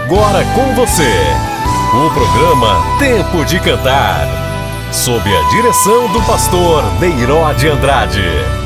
agora com você, o programa Tempo de Cantar, sob a direção do pastor Neiró de Andrade.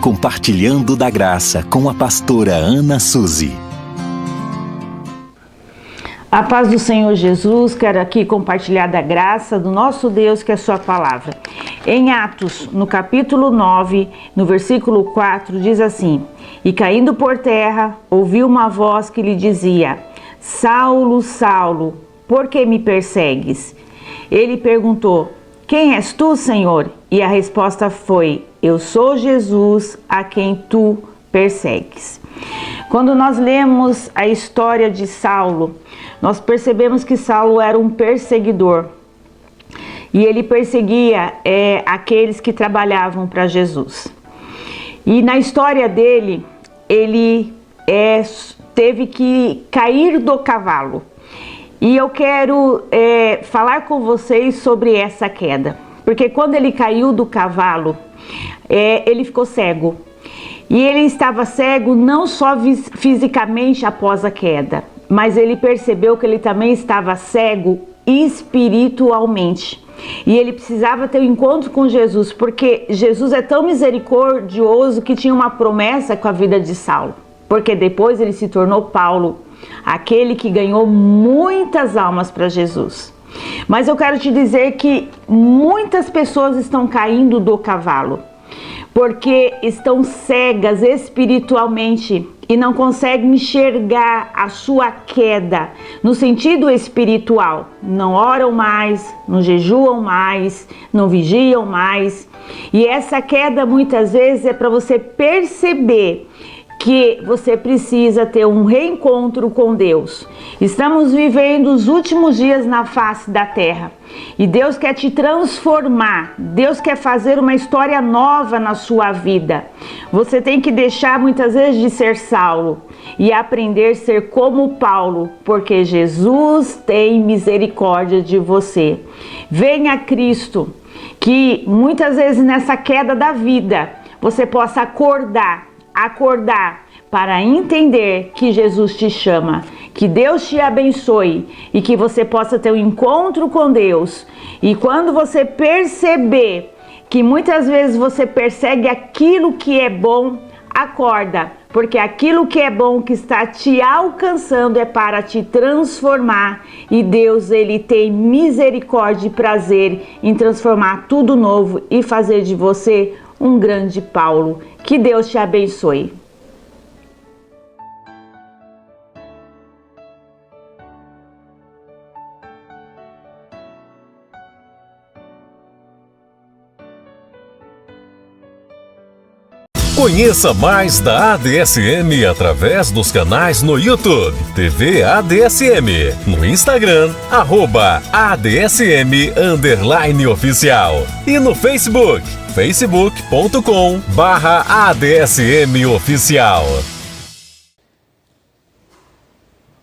Compartilhando da Graça com a pastora Ana Suzy. A paz do Senhor Jesus, quero aqui compartilhar da graça do nosso Deus, que é a sua palavra. Em Atos, no capítulo 9, no versículo 4, diz assim: E caindo por terra, ouviu uma voz que lhe dizia: Saulo, Saulo, por que me persegues? Ele perguntou: Quem és tu, Senhor? E a resposta foi: Eu sou Jesus, a quem tu persegues. Quando nós lemos a história de Saulo, nós percebemos que Saulo era um perseguidor. E ele perseguia aqueles que trabalhavam para Jesus. E na história dele, ele teve que cair do cavalo. E eu quero falar com vocês sobre essa queda. Porque quando ele caiu do cavalo, ele ficou cego. E ele estava cego não só fisicamente após a queda, mas ele percebeu que ele também estava cego espiritualmente. E ele precisava ter um encontro com Jesus, porque Jesus é tão misericordioso que tinha uma promessa com a vida de Saulo. Porque depois ele se tornou Paulo, aquele que ganhou muitas almas para Jesus. Mas eu quero te dizer que muitas pessoas estão caindo do cavalo, porque estão cegas espiritualmente e não conseguem enxergar a sua queda no sentido espiritual. Não oram mais, não jejuam mais, não vigiam mais. E essa queda muitas vezes é para você perceber que você precisa ter um reencontro com Deus. Estamos vivendo os últimos dias na face da terra e Deus quer te transformar. Deus quer fazer uma história nova na sua vida. Você tem que deixar muitas vezes de ser Saulo e aprender a ser como Paulo, porque Jesus tem misericórdia de você. Venha a Cristo, que muitas vezes nessa queda da vida você possa acordar para entender que Jesus te chama, que Deus te abençoe e que você possa ter um encontro com Deus. E quando você perceber que muitas vezes você persegue aquilo que é bom, acorda, porque aquilo que é bom que está te alcançando é para te transformar, e Deus, ele tem misericórdia e prazer em transformar tudo novo e fazer de você um grande Paulo. Que Deus te abençoe. Conheça mais da ADSM através dos canais no YouTube, TV ADSM, no Instagram, @ADSM_oficial e no Facebook, facebook.com/ADSMoficial.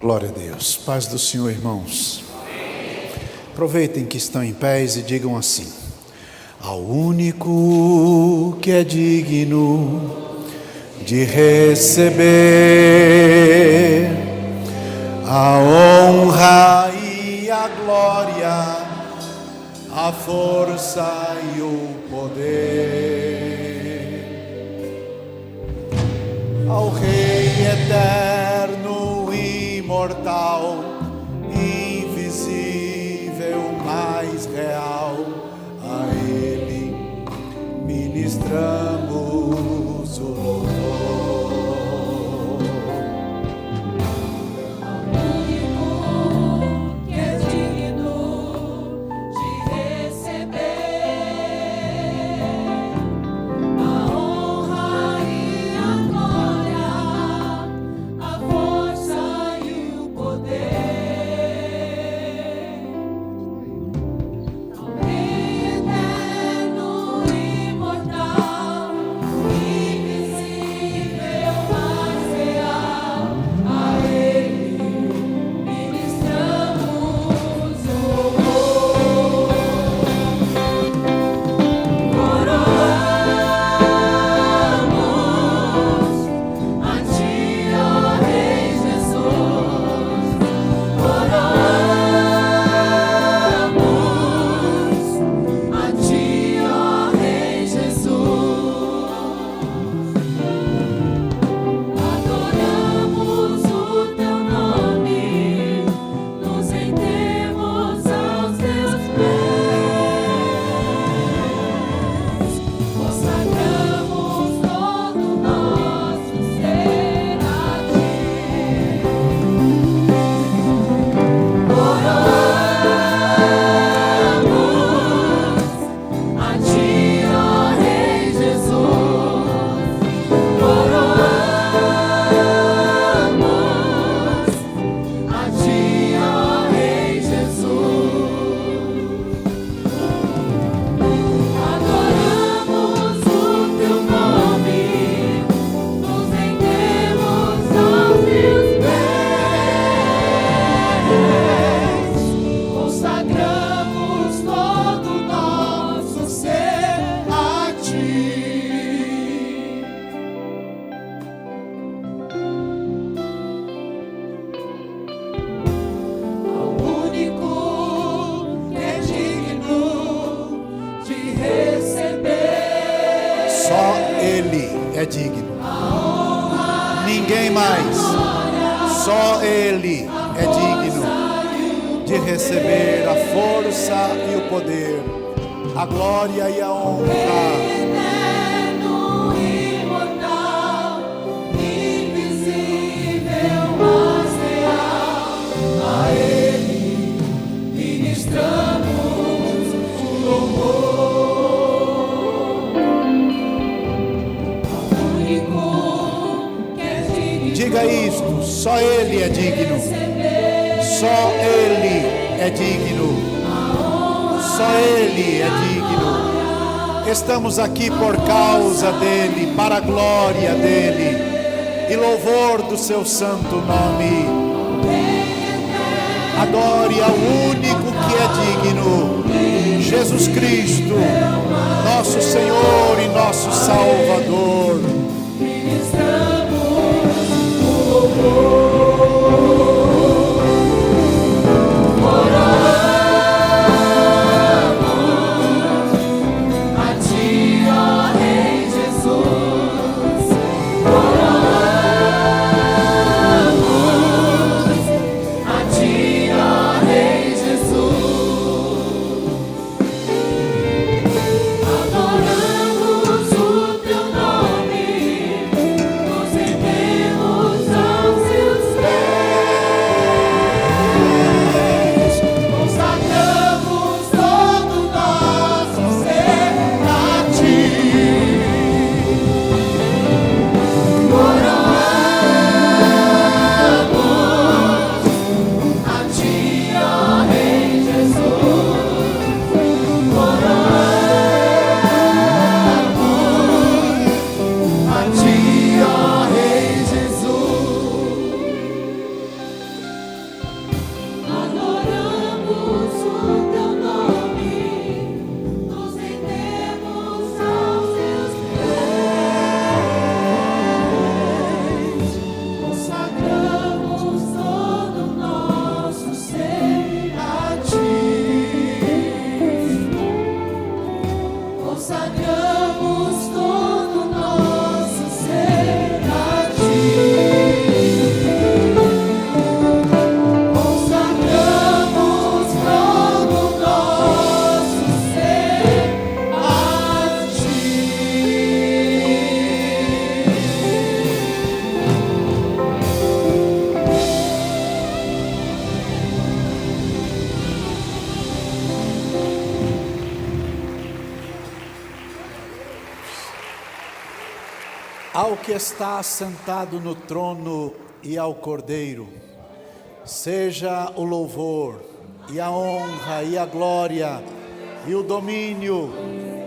Glória a Deus. Paz do Senhor, irmãos. Aproveitem que estão em pés e digam assim: ao único que é digno de receber a honra e a glória, a força e o poder, ao Rei eterno, imortal, invisível, mais real, a Ele ministramos o louvor. ninguém mais. Só Ele é digno de receber a força e o poder, a glória e a honra. Diga isto, só Ele é digno, só Ele é digno, só Ele é digno. Estamos aqui por causa dEle, para a glória dEle e louvor do seu santo nome. Adore ao único que é digno, Jesus Cristo, nosso Senhor e nosso Salvador. Ao que está sentado no trono e ao Cordeiro, seja o louvor e a honra e a glória e o domínio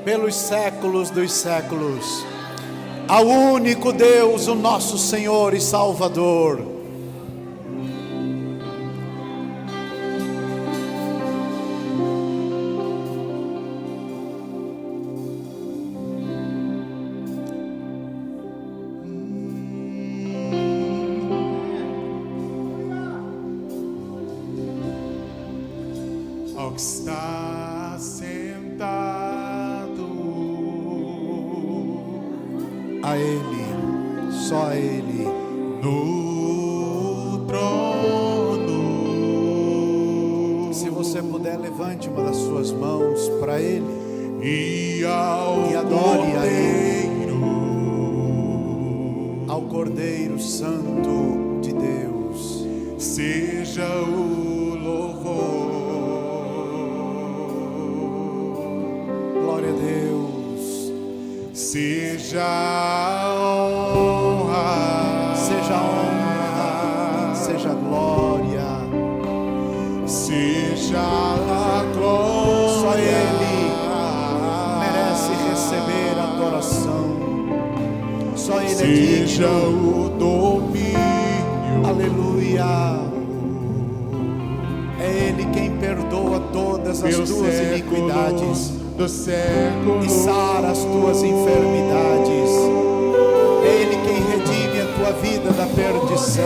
pelos séculos dos séculos, ao único Deus, o nosso Senhor e Salvador. Ao que está sentado, A Ele, só a Ele, no trono, se você puder, levante uma das suas mãos para Ele e ao e adore a Ele, Cordeiro, ao Cordeiro Santo de Deus. seja o louvor. Glória a Deus. Seja a honra, Seja a honra, seja a glória, seja a glória. só Ele merece receber adoração, só Ele é Seja digno. o domínio. Aleluia. É Ele quem perdoa todas as Pelos tuas séculos iniquidades dos séculos, e sara as tuas enfermidades. É Ele quem redime a tua vida da perdição.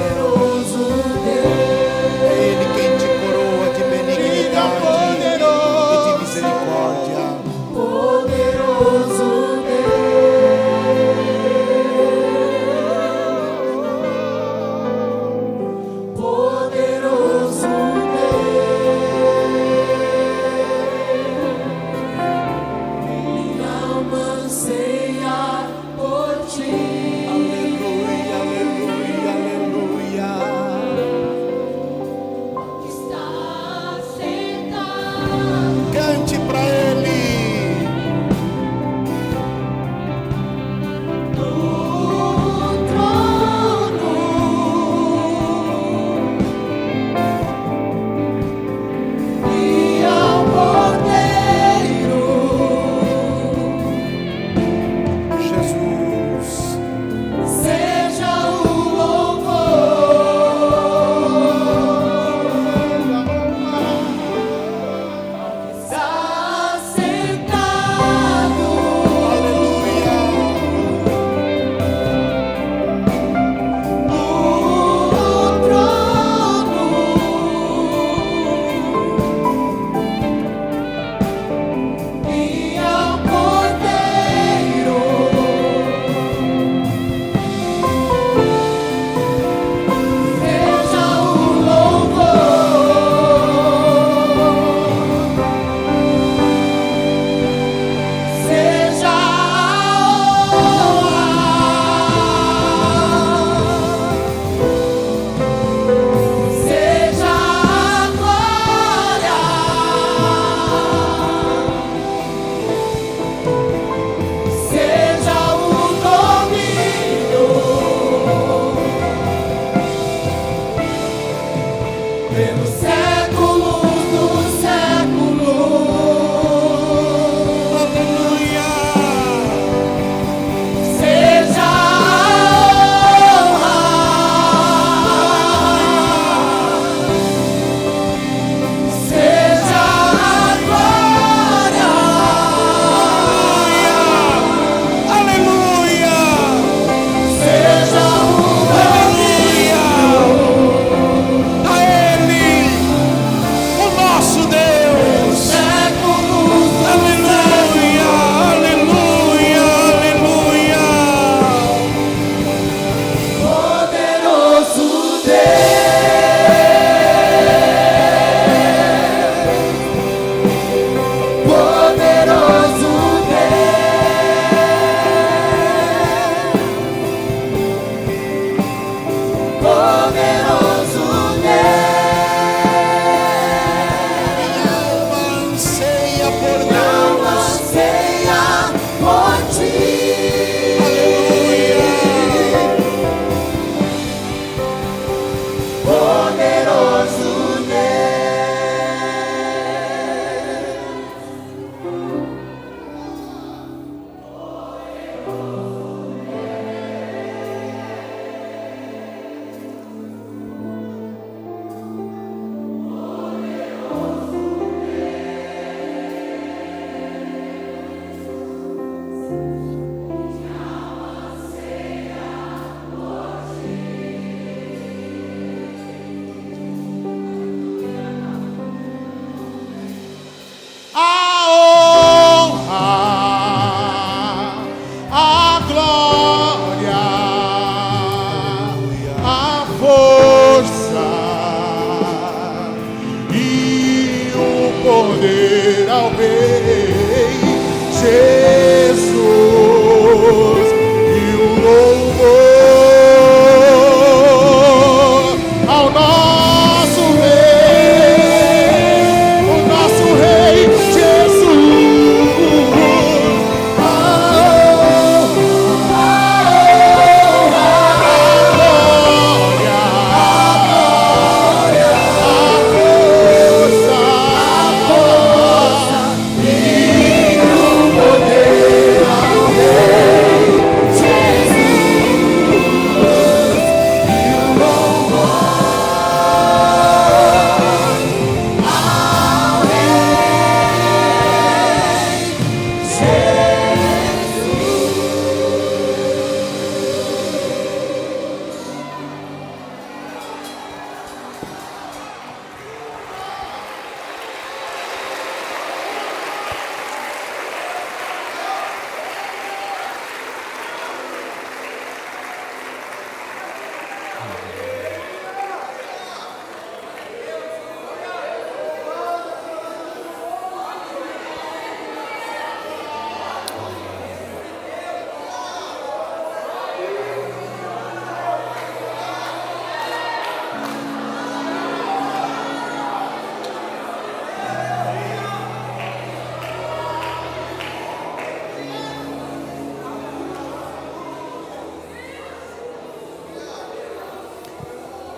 É Ele quem te coroa de benignidade e de misericórdia.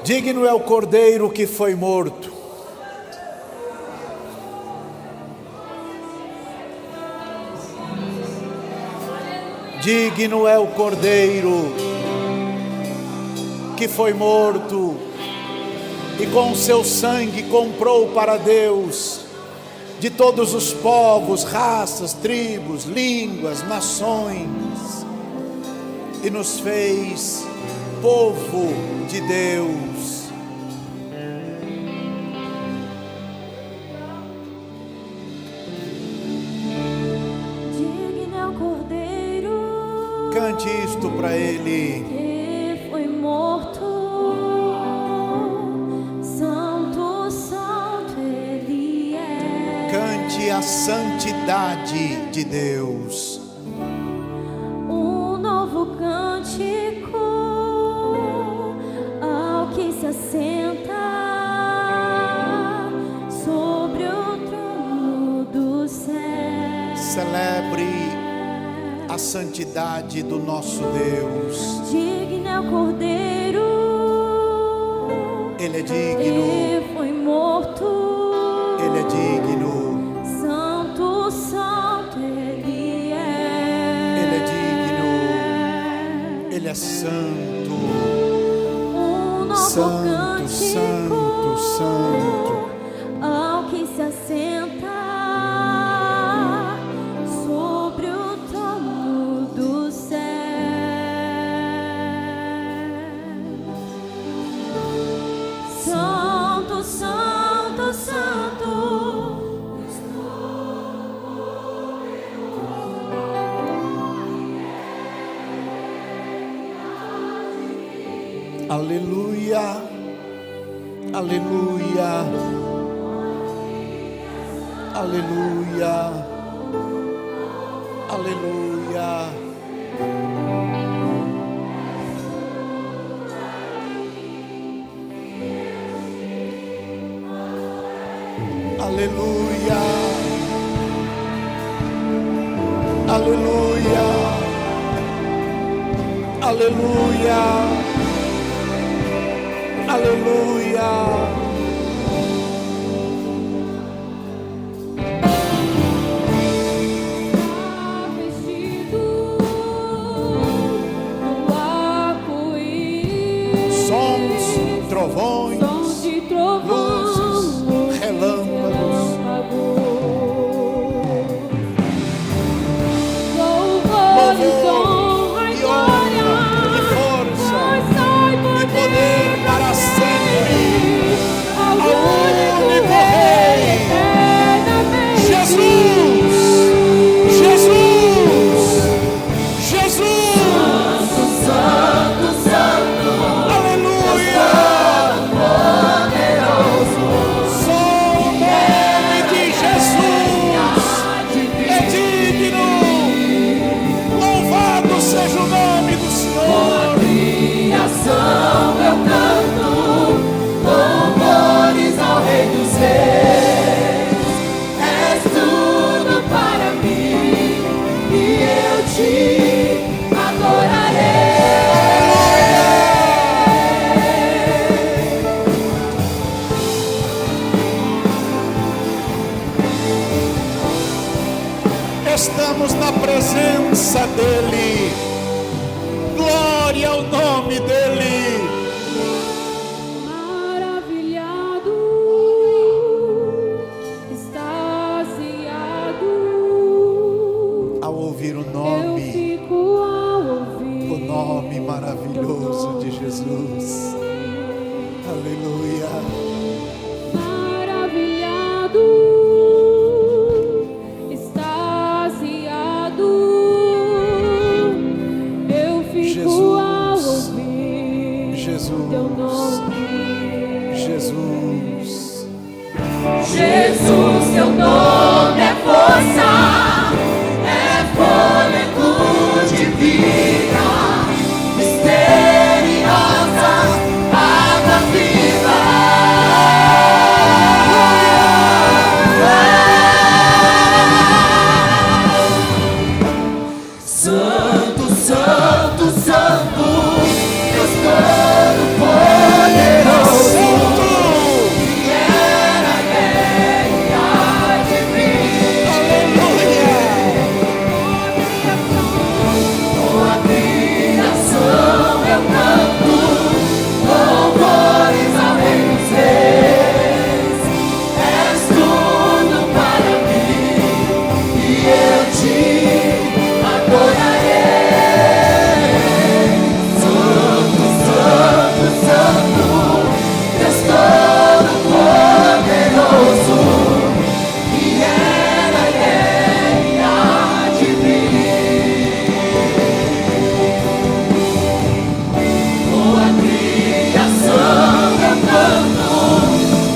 Digno é o Cordeiro que foi morto. Digno é o Cordeiro que foi morto e com seu sangue comprou para Deus de todos os povos, raças, tribos, línguas, nações, e nos fez povo de Deus. Digno é o Cordeiro Cante isto para Ele. que foi morto. Santo, santo Ele é. Cante a santidade de Deus. Um novo cântico ao que se assenta sobre o trono do céu. Celebre a santidade do nosso Deus. Digno é o Cordeiro, Ele é digno, que foi morto. Ele é digno, Santo, santo Ele é. Ele é digno, Ele é santo. Um novo Santo, cântico santo, santo. ao que se assenta sobre o trono do céu. Santo, santo, santo. Aleluia, aleluia, aleluia, aleluia. Aleluia, aleluia, aleluia, aleluia. Vestido do arco-íris, Sons, trovões, sons de trovão, luzes, relâmpagos. Louvores, honra e e honra, glória, e força, força e poder para sempre ao ao único único Rei, Rei, eternamente. Jesus, Jesus, Jesus. Santo, santo, Aleluia. Só o nome de Jesus é digno. Louvado seja o nome do Senhor. criação eu canto louvores ao Rei dos Reis. És tudo para mim e eu te adorarei. Estamos na presença dEle. Glória ao nome dEle. Maravilhado, extasiado, Ao ouvir o eu nome, fico ao ouvir o nome maravilhoso de Jesus. Aleluia. maravilhado, extasiado, eu fico ao ouvir Jesus. teu nome. Jesus. Jesus, teu nome é força, é fôlego de vida, misteriosa, água viva. Santo, Santo, Santo, Deus Todo-Poderoso, que era, é e há de vir. Tua criação eu canto, louvores ao Rei dos Reis. És tudo para mim e eu te adorarei. Santo, Santo, Santo, Deus Todo-Poderoso, que era, é e há de vir. Tua criação eu canto,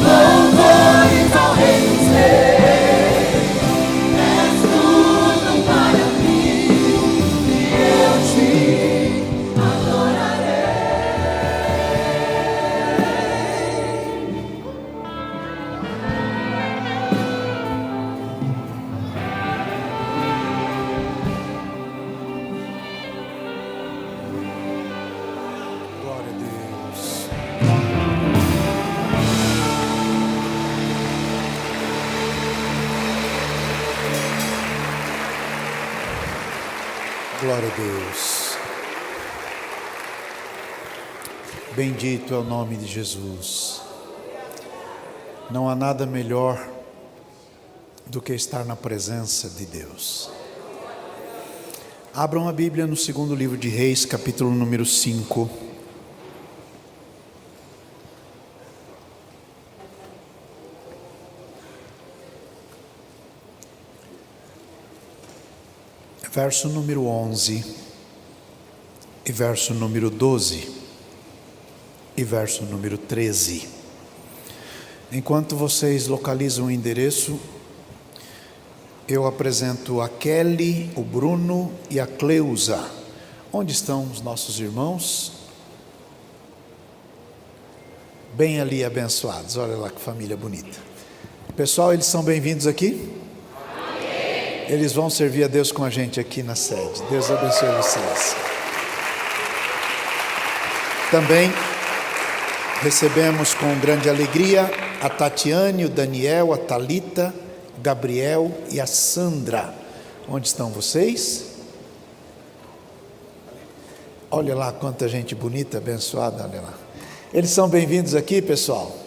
louvores ao Rei dos Reis. És tudo para mim e eu te adorarei. Glória a Deus. Glória a Deus. Bendito é o nome de Jesus. Não há nada melhor do que estar na presença de Deus. Abram a Bíblia no segundo livro de Reis, capítulo número 5. Verso número 11 e verso número 12 e verso número 13. Enquanto vocês localizam o endereço, eu apresento a Kelly, o Bruno e a Cleusa. Onde estão os nossos irmãos? Bem ali, abençoados. Olha lá que família bonita. Pessoal, eles são bem-vindos aqui? Eles vão servir a Deus com a gente aqui na sede. Deus abençoe vocês. Também recebemos com grande alegria a Tatiane, o Daniel, a Thalita, o Gabriel e a Sandra. Onde estão vocês? Olha lá quanta gente bonita, abençoada, olha lá. Eles são bem-vindos aqui, pessoal?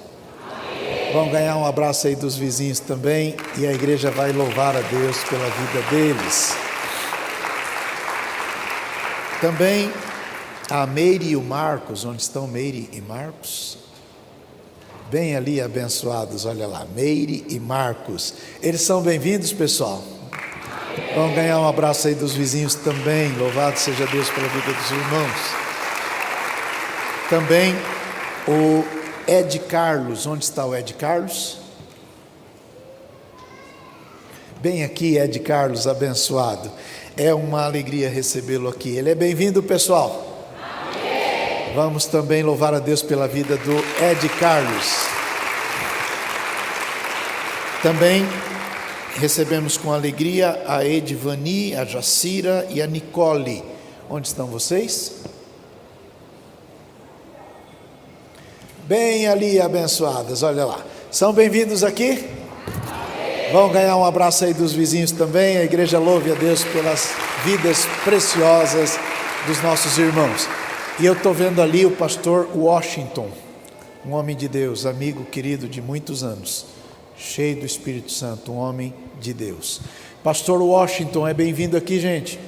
Vão ganhar um abraço aí dos vizinhos também, e a igreja vai louvar a Deus pela vida deles. Também a Meire e o Marcos. Onde estão Meire e Marcos? Bem ali, abençoados, olha lá, Meire e Marcos. Eles são bem-vindos, pessoal? Vão ganhar um abraço aí dos vizinhos também. Louvado seja Deus pela vida dos irmãos. Também o Ed Carlos. Onde está o Ed Carlos? Bem aqui, Ed Carlos, abençoado. É uma alegria recebê-lo aqui. Ele é bem-vindo, pessoal? Amém. Vamos também louvar a Deus pela vida do Ed Carlos. Também recebemos com alegria a Edvani, a Jacira e a Nicole. Onde estão vocês? Bem ali, abençoadas, olha lá. São bem-vindos aqui? Vão ganhar um abraço aí dos vizinhos também. A igreja louve a Deus pelas vidas preciosas dos nossos irmãos. E eu estou vendo ali o pastor Washington, um homem de Deus, amigo querido de muitos anos, cheio do Espírito Santo, um homem de Deus. Pastor Washington, é bem-vindo aqui, gente.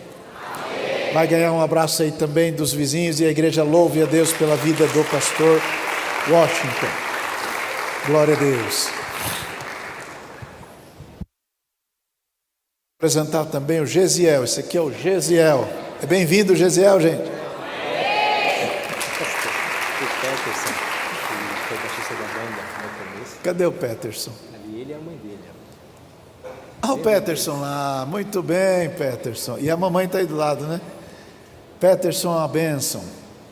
Vai ganhar um abraço aí também dos vizinhos, e a igreja louve a Deus pela vida do pastor Washington. Glória a Deus. Vou apresentar também o Gesiel. Esse aqui é o Gesiel. É bem-vindo, Gesiel, gente. Peterson, que foi baixista da banda no começo. Cadê o Peterson? Ali ele é a mãe dele. Ah, o Peterson lá, muito bem, Peterson. E a mamãe está aí do lado, né? Peterson, a bênção.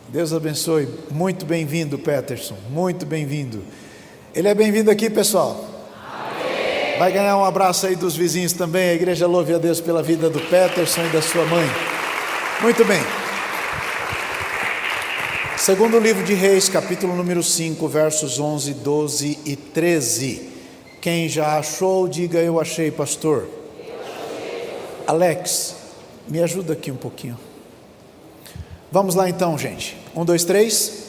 Deus abençoe. Muito bem-vindo, Peterson. Muito bem-vindo. Ele é bem-vindo aqui, pessoal. Amém. Vai ganhar um abraço aí dos vizinhos também. A igreja louve a Deus pela vida do Peterson e da sua mãe. Muito bem. Segundo livro de Reis, capítulo número 5, versos 11, 12 e 13. Quem já achou, diga: eu achei, pastor. Alex, me ajuda aqui um pouquinho. Vamos lá então, gente. 1, 2, 3.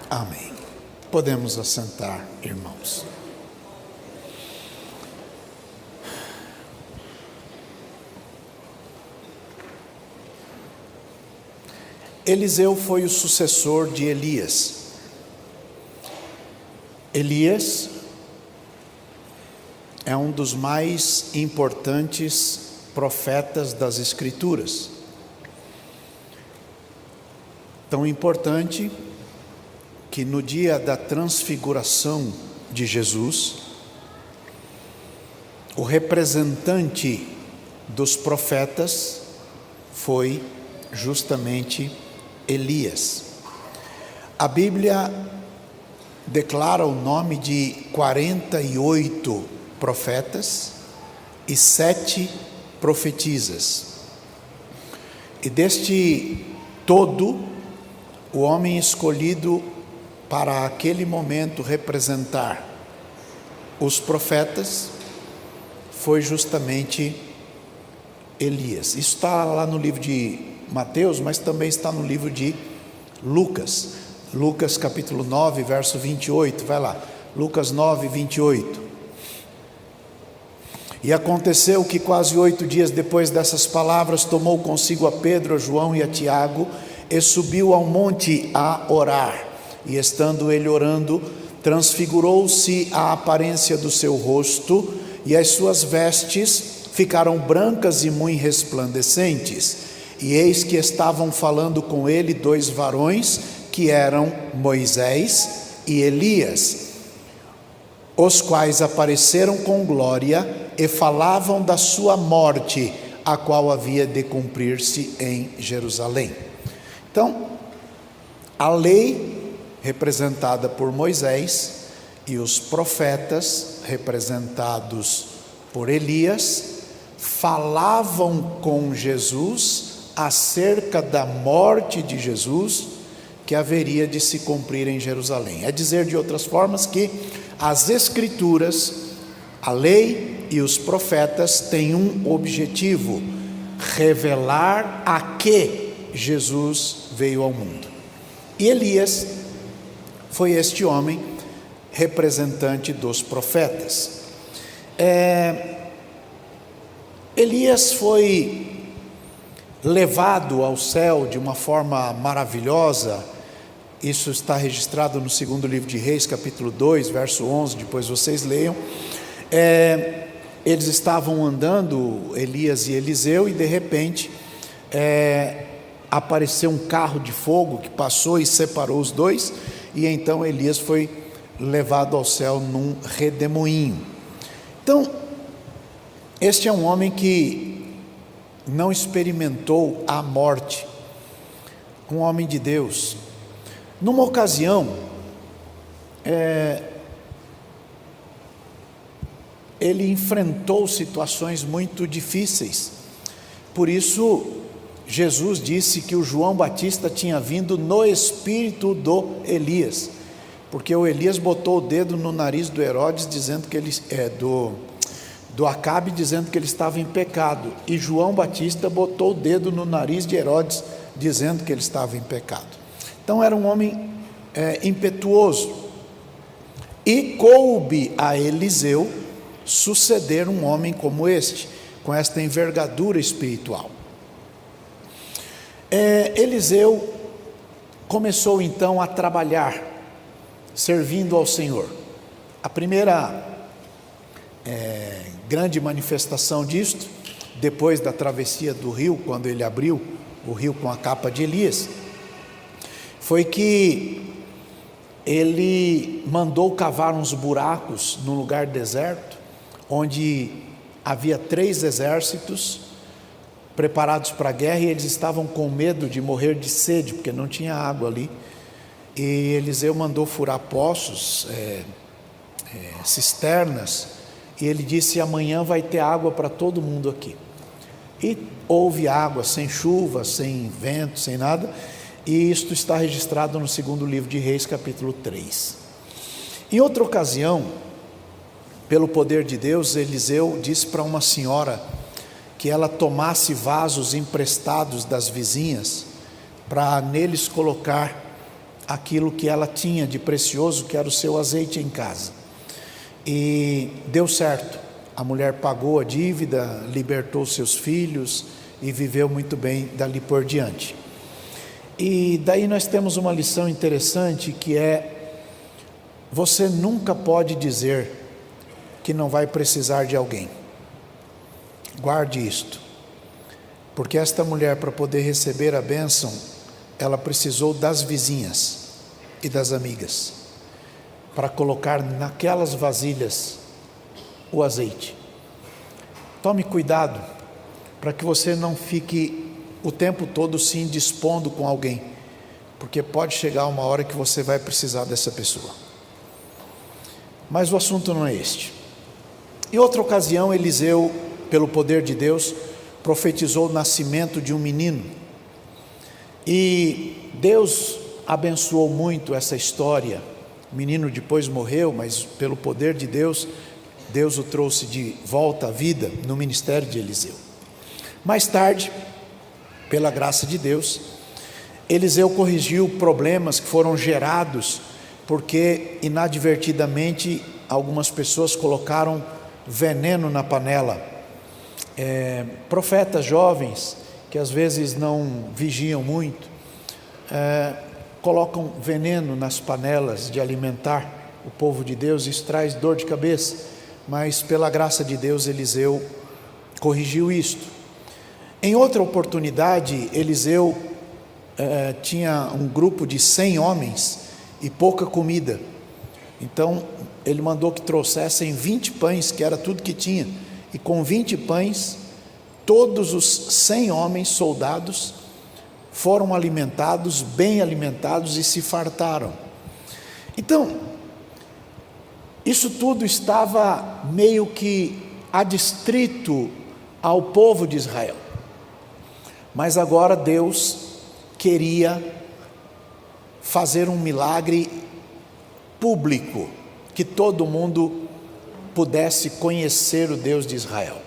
Amém. Podemos assentar, irmãos. Eliseu foi o sucessor de Elias. Elias é um dos mais importantes profetas das Escrituras. Tão importante que no dia da transfiguração de Jesus, o representante dos profetas foi justamente Elias. A Bíblia declara o nome de 48 profetas e 7 profetisas. E deste todo, o homem escolhido para aquele momento representar os profetas foi justamente Elias. Isso está lá no livro de Mateus, mas também está no livro de Lucas. Lucas capítulo 9, verso 28, vai lá. Lucas 9, 28. E aconteceu que quase 8 dias depois dessas palavras, tomou consigo a Pedro, a João e a Tiago, e subiu ao monte a orar. E estando ele orando, transfigurou-se a aparência do seu rosto, e as suas vestes ficaram brancas e muito resplandecentes. E eis que estavam falando com ele 2 varões, que eram Moisés e Elias, os quais apareceram com glória e falavam da sua morte, a qual havia de cumprir-se em Jerusalém. Então, a lei representada por Moisés e os profetas representados por Elias falavam com Jesus acerca da morte de Jesus que haveria de se cumprir em Jerusalém. É dizer de outras formas que as Escrituras, a lei e os profetas têm um objetivo: revelar a que Jesus veio ao mundo. E Elias foi este homem representante dos profetas. Elias foi levado ao céu de uma forma maravilhosa. Isso está registrado no segundo livro de Reis, capítulo 2, verso 11, depois vocês leiam. Eles estavam andando, Elias e Eliseu, e de repente apareceu um carro de fogo que passou e separou os dois, e então Elias foi levado ao céu num redemoinho. Então, este é um homem que não experimentou a morte, um homem de Deus. Numa ocasião, ele enfrentou situações muito difíceis. Por isso, Jesus disse que o João Batista tinha vindo no espírito do Elias, porque o Elias botou o dedo no nariz do Herodes, dizendo que ele do Acabe, dizendo que ele estava em pecado, e João Batista botou o dedo no nariz de Herodes, dizendo que ele estava em pecado. Então era um homem impetuoso, e coube a Eliseu suceder um homem como este, com esta envergadura espiritual. Eliseu começou então a trabalhar, servindo ao Senhor. A primeira grande manifestação disto, depois da travessia do rio, quando ele abriu o rio com a capa de Elias, foi que ele mandou cavar uns buracos num lugar deserto, onde havia 3 exércitos preparados para a guerra, e eles estavam com medo de morrer de sede, porque não tinha água ali. E Eliseu mandou furar poços, cisternas, e ele disse: amanhã vai ter água para todo mundo aqui. E houve água, sem chuva, sem vento, sem nada, e isto está registrado no 2º livro de Reis, capítulo 3. Em outra ocasião, pelo poder de Deus, Eliseu disse para uma senhora que ela tomasse vasos emprestados das vizinhas, para neles colocar aquilo que ela tinha de precioso, que era o seu azeite em casa. E deu certo, a mulher pagou a dívida, libertou seus filhos e viveu muito bem dali por diante. E daí nós temos uma lição interessante, que é: você nunca pode dizer que não vai precisar de alguém. Guarde isto, porque esta mulher, para poder receber a bênção, ela precisou das vizinhas e das amigas, para colocar naquelas vasilhas o azeite. Tome cuidado, para que você não fique o tempo todo se indispondo com alguém, porque pode chegar uma hora que você vai precisar dessa pessoa. Mas o assunto não é este. Em outra ocasião, Eliseu, pelo poder de Deus, profetizou o nascimento de um menino, e Deus abençoou muito essa história. O menino depois morreu, mas pelo poder de Deus, Deus o trouxe de volta à vida no ministério de Eliseu. Mais tarde, pela graça de Deus, Eliseu corrigiu problemas que foram gerados porque inadvertidamente algumas pessoas colocaram veneno na panela. Profetas jovens, que às vezes não vigiam muito, colocam veneno nas panelas de alimentar o povo de Deus. Isso traz dor de cabeça, mas pela graça de Deus, Eliseu corrigiu isto. Em outra oportunidade, Eliseu tinha um grupo de 100 homens e pouca comida. Então ele mandou que trouxessem 20 pães, que era tudo que tinha, e com 20 pães, todos os 100 homens soldados foram alimentados, bem alimentados, e se fartaram. Então, isso tudo estava meio que adstrito ao povo de Israel. Mas agora Deus queria fazer um milagre público, que todo mundo pudesse conhecer o Deus de Israel.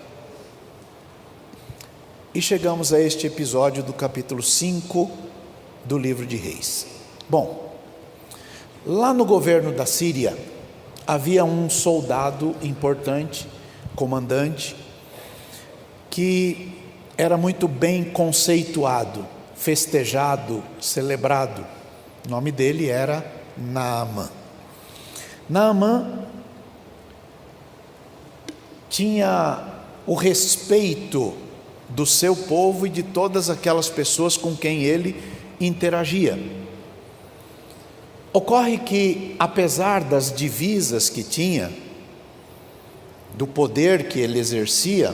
E chegamos a este episódio do capítulo 5 do livro de Reis. Bom, lá no governo da Síria, havia um soldado importante, comandante, que era muito bem conceituado, festejado, celebrado. O nome dele era Naamã. Naamã tinha o respeito do seu povo e de todas aquelas pessoas com quem ele interagia. Ocorre que, apesar das divisas que tinha, do poder que ele exercia,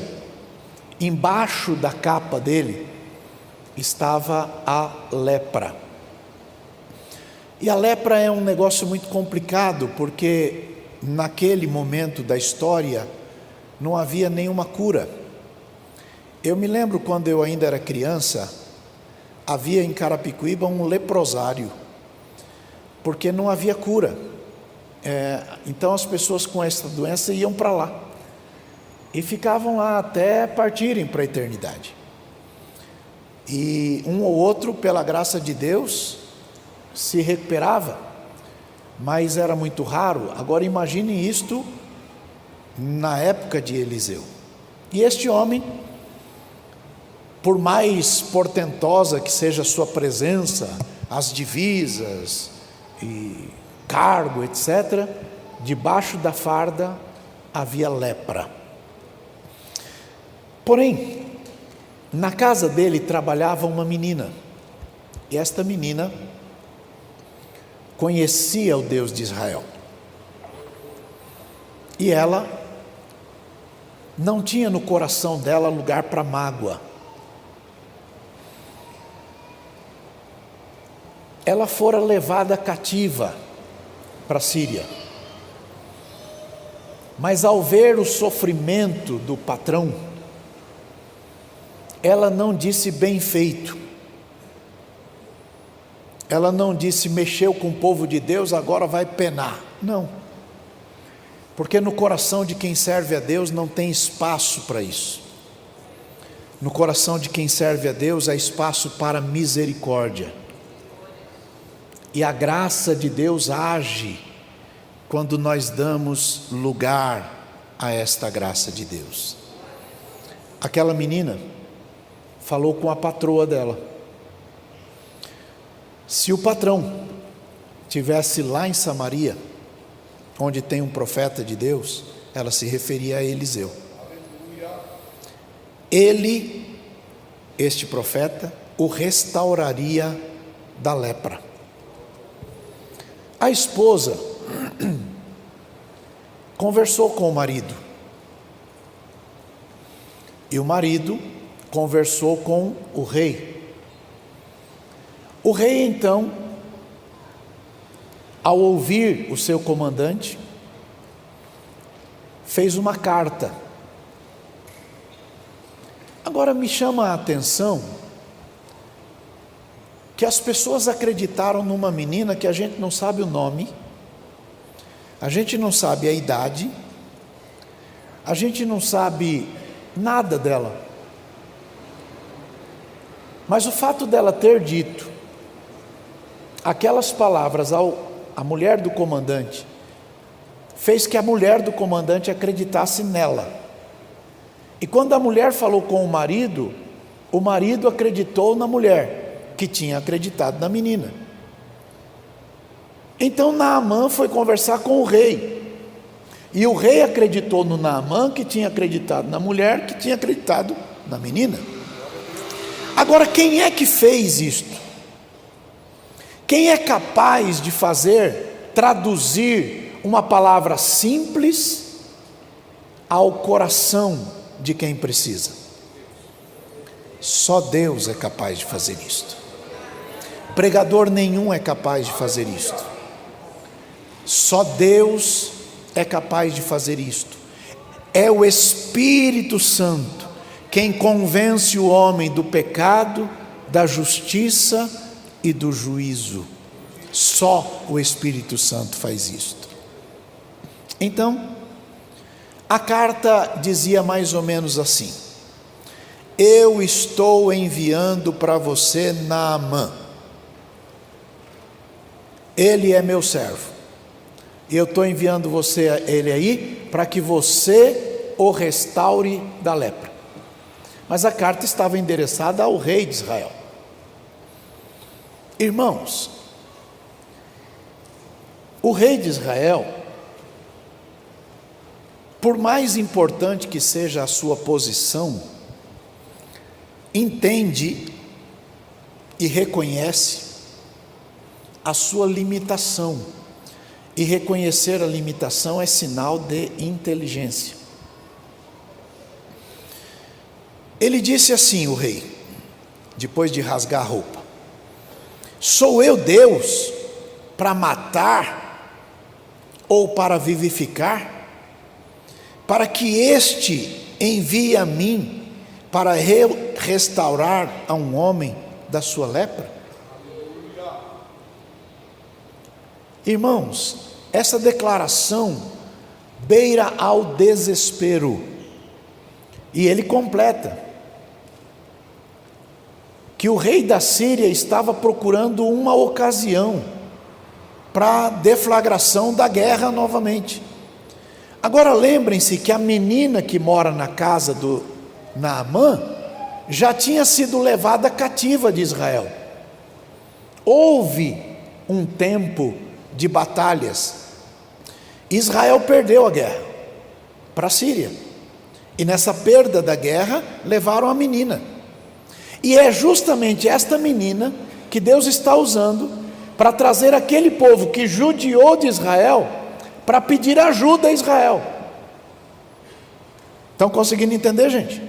embaixo da capa dele estava a lepra. E a lepra é um negócio muito complicado, porque naquele momento da história não havia nenhuma cura. Eu me lembro quando eu ainda era criança, havia em Carapicuíba um leprosário, porque não havia cura. Então as pessoas com essa doença iam para lá e ficavam lá até partirem para a eternidade. E um ou outro, pela graça de Deus, se recuperava, mas era muito raro. Agora imagine isto na época de Eliseu. E este homem, por mais portentosa que seja a sua presença, as divisas e cargo, etc., debaixo da farda havia lepra. Porém, na casa dele trabalhava uma menina, e esta menina conhecia o Deus de Israel, e ela não tinha no coração dela lugar para mágoa. Ela fora levada cativa para a Síria, mas ao ver o sofrimento do patrão, ela não disse bem feito, ela não disse mexeu com o povo de Deus, agora vai penar. Não, porque no coração de quem serve a Deus não tem espaço para isso. No coração de quem serve a Deus há espaço para misericórdia, e a graça de Deus age quando nós damos lugar a esta graça de Deus. Aquela menina falou com a patroa dela. Se o patrão tivesse lá em Samaria, onde tem um profeta de Deus, ela se referia a Eliseu. Ele, este profeta, o restauraria da lepra. A esposa conversou com o marido, e o marido conversou com o rei. O rei então, ao ouvir o seu comandante, fez uma carta. Agora me chama a atenção que as pessoas acreditaram numa menina que a gente não sabe o nome, a gente não sabe a idade, a gente não sabe nada dela, mas o fato dela ter dito aquelas palavras à mulher do comandante, fez que a mulher do comandante acreditasse nela. E quando a mulher falou com o marido acreditou na mulher, que tinha acreditado na menina. Então Naamã foi conversar com o rei, e o rei acreditou no Naamã, que tinha acreditado na mulher, que tinha acreditado na menina. Agora, quem é que fez isto? Quem é capaz de traduzir uma palavra simples ao coração de quem precisa? Só Deus é capaz de fazer isto. Pregador nenhum é capaz de fazer isto. Só Deus é capaz de fazer isto. É o Espírito Santo quem convence o homem do pecado, da justiça e do juízo. Só o Espírito Santo faz isto. Então, a carta dizia mais ou menos assim: eu estou enviando para você Naamã. Ele é meu servo, e eu estou enviando ele aí para que você o restaure da lepra. Mas a carta estava endereçada ao rei de Israel. Irmãos, o rei de Israel, por mais importante que seja a sua posição, entende e reconhece a sua limitação, e reconhecer a limitação é sinal de inteligência. Ele disse assim, o rei, depois de rasgar a roupa: sou eu Deus para matar ou para vivificar? Para que este envie a mim para restaurar a um homem da sua lepra? Irmãos, essa declaração beira ao desespero. E ele completa que o rei da Síria estava procurando uma ocasião para a deflagração da guerra novamente. Agora lembrem-se que a menina que mora na casa do Naamã já tinha sido levada cativa de Israel. Houve um tempo de batalhas. Israel perdeu a guerra para a Síria. E nessa perda da guerra, levaram a menina. E é justamente esta menina que Deus está usando para trazer aquele povo que judiou de Israel, para pedir ajuda a Israel. Estão conseguindo entender, gente?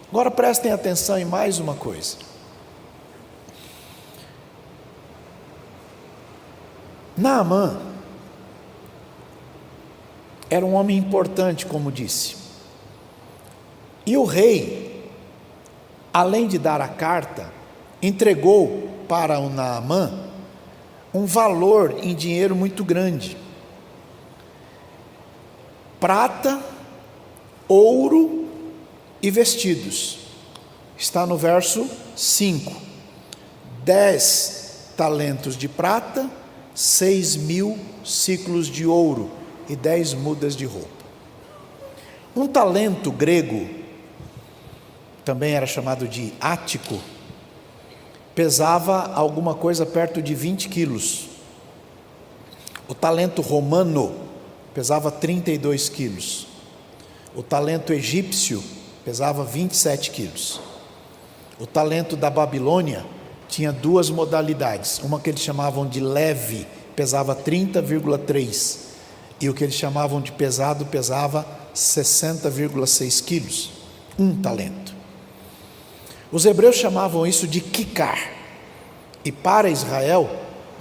Agora prestem atenção em mais uma coisa. Naamã era um homem importante, como disse. E o rei, além de dar a carta, entregou para o Naamã um valor em dinheiro muito grande: prata, ouro e vestidos. Está no verso 5. 10 talentos de prata, 6.000 ciclos de ouro e 10 mudas de roupa. Um talento grego, também era chamado de ático, pesava alguma coisa perto de 20 quilos. O talento romano pesava 32 quilos. O talento egípcio pesava 27 quilos. O talento da Babilônia tinha duas modalidades. Uma que eles chamavam de leve, pesava 30,3. E o que eles chamavam de pesado, pesava 60,6 quilos. Um talento. Os hebreus chamavam isso de kikar. E para Israel,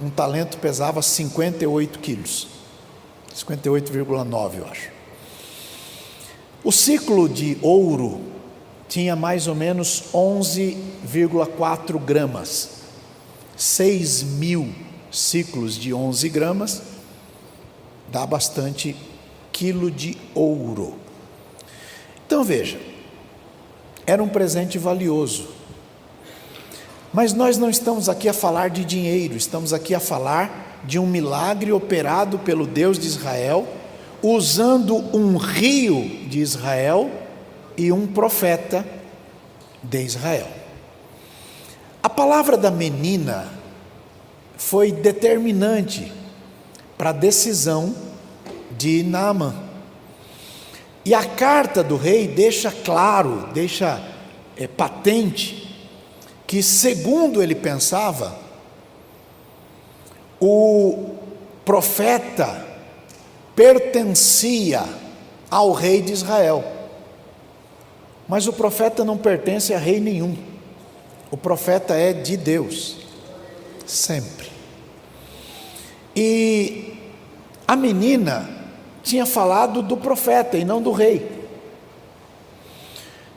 um talento pesava 58 quilos. 58,9, eu acho. O ciclo de ouro tinha mais ou menos 11,4 gramas. 6.000 ciclos de 11 gramas dá bastante quilo de ouro. Então veja, era um presente valioso. Mas nós não estamos aqui a falar de dinheiro, estamos aqui a falar de um milagre operado pelo Deus de Israel, usando um rio de Israel e um profeta de Israel. A palavra da menina foi determinante para a decisão de Naamã. E a carta do rei deixa claro, deixa patente, que segundo ele pensava, o profeta pertencia ao rei de Israel. Mas o profeta não pertence a rei nenhum. O profeta é de Deus, sempre. E a menina tinha falado do profeta e não do rei.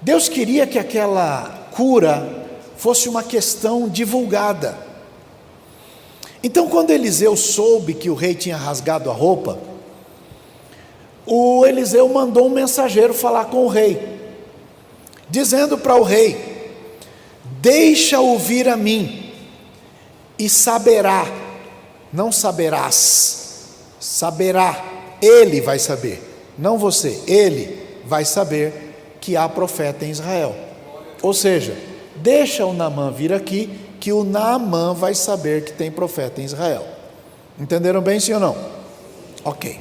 Deus queria que aquela cura fosse uma questão divulgada. Então, quando Eliseu soube que o rei tinha rasgado a roupa, o Eliseu mandou um mensageiro falar com o rei, dizendo para o rei: deixa ouvir a mim, e saberá, não saberás, saberá, ele vai saber, não você, ele vai saber que há profeta em Israel. Ou seja, deixa o Naamã vir aqui, que o Naamã vai saber que tem profeta em Israel. Entenderam bem, sim ou não? Ok.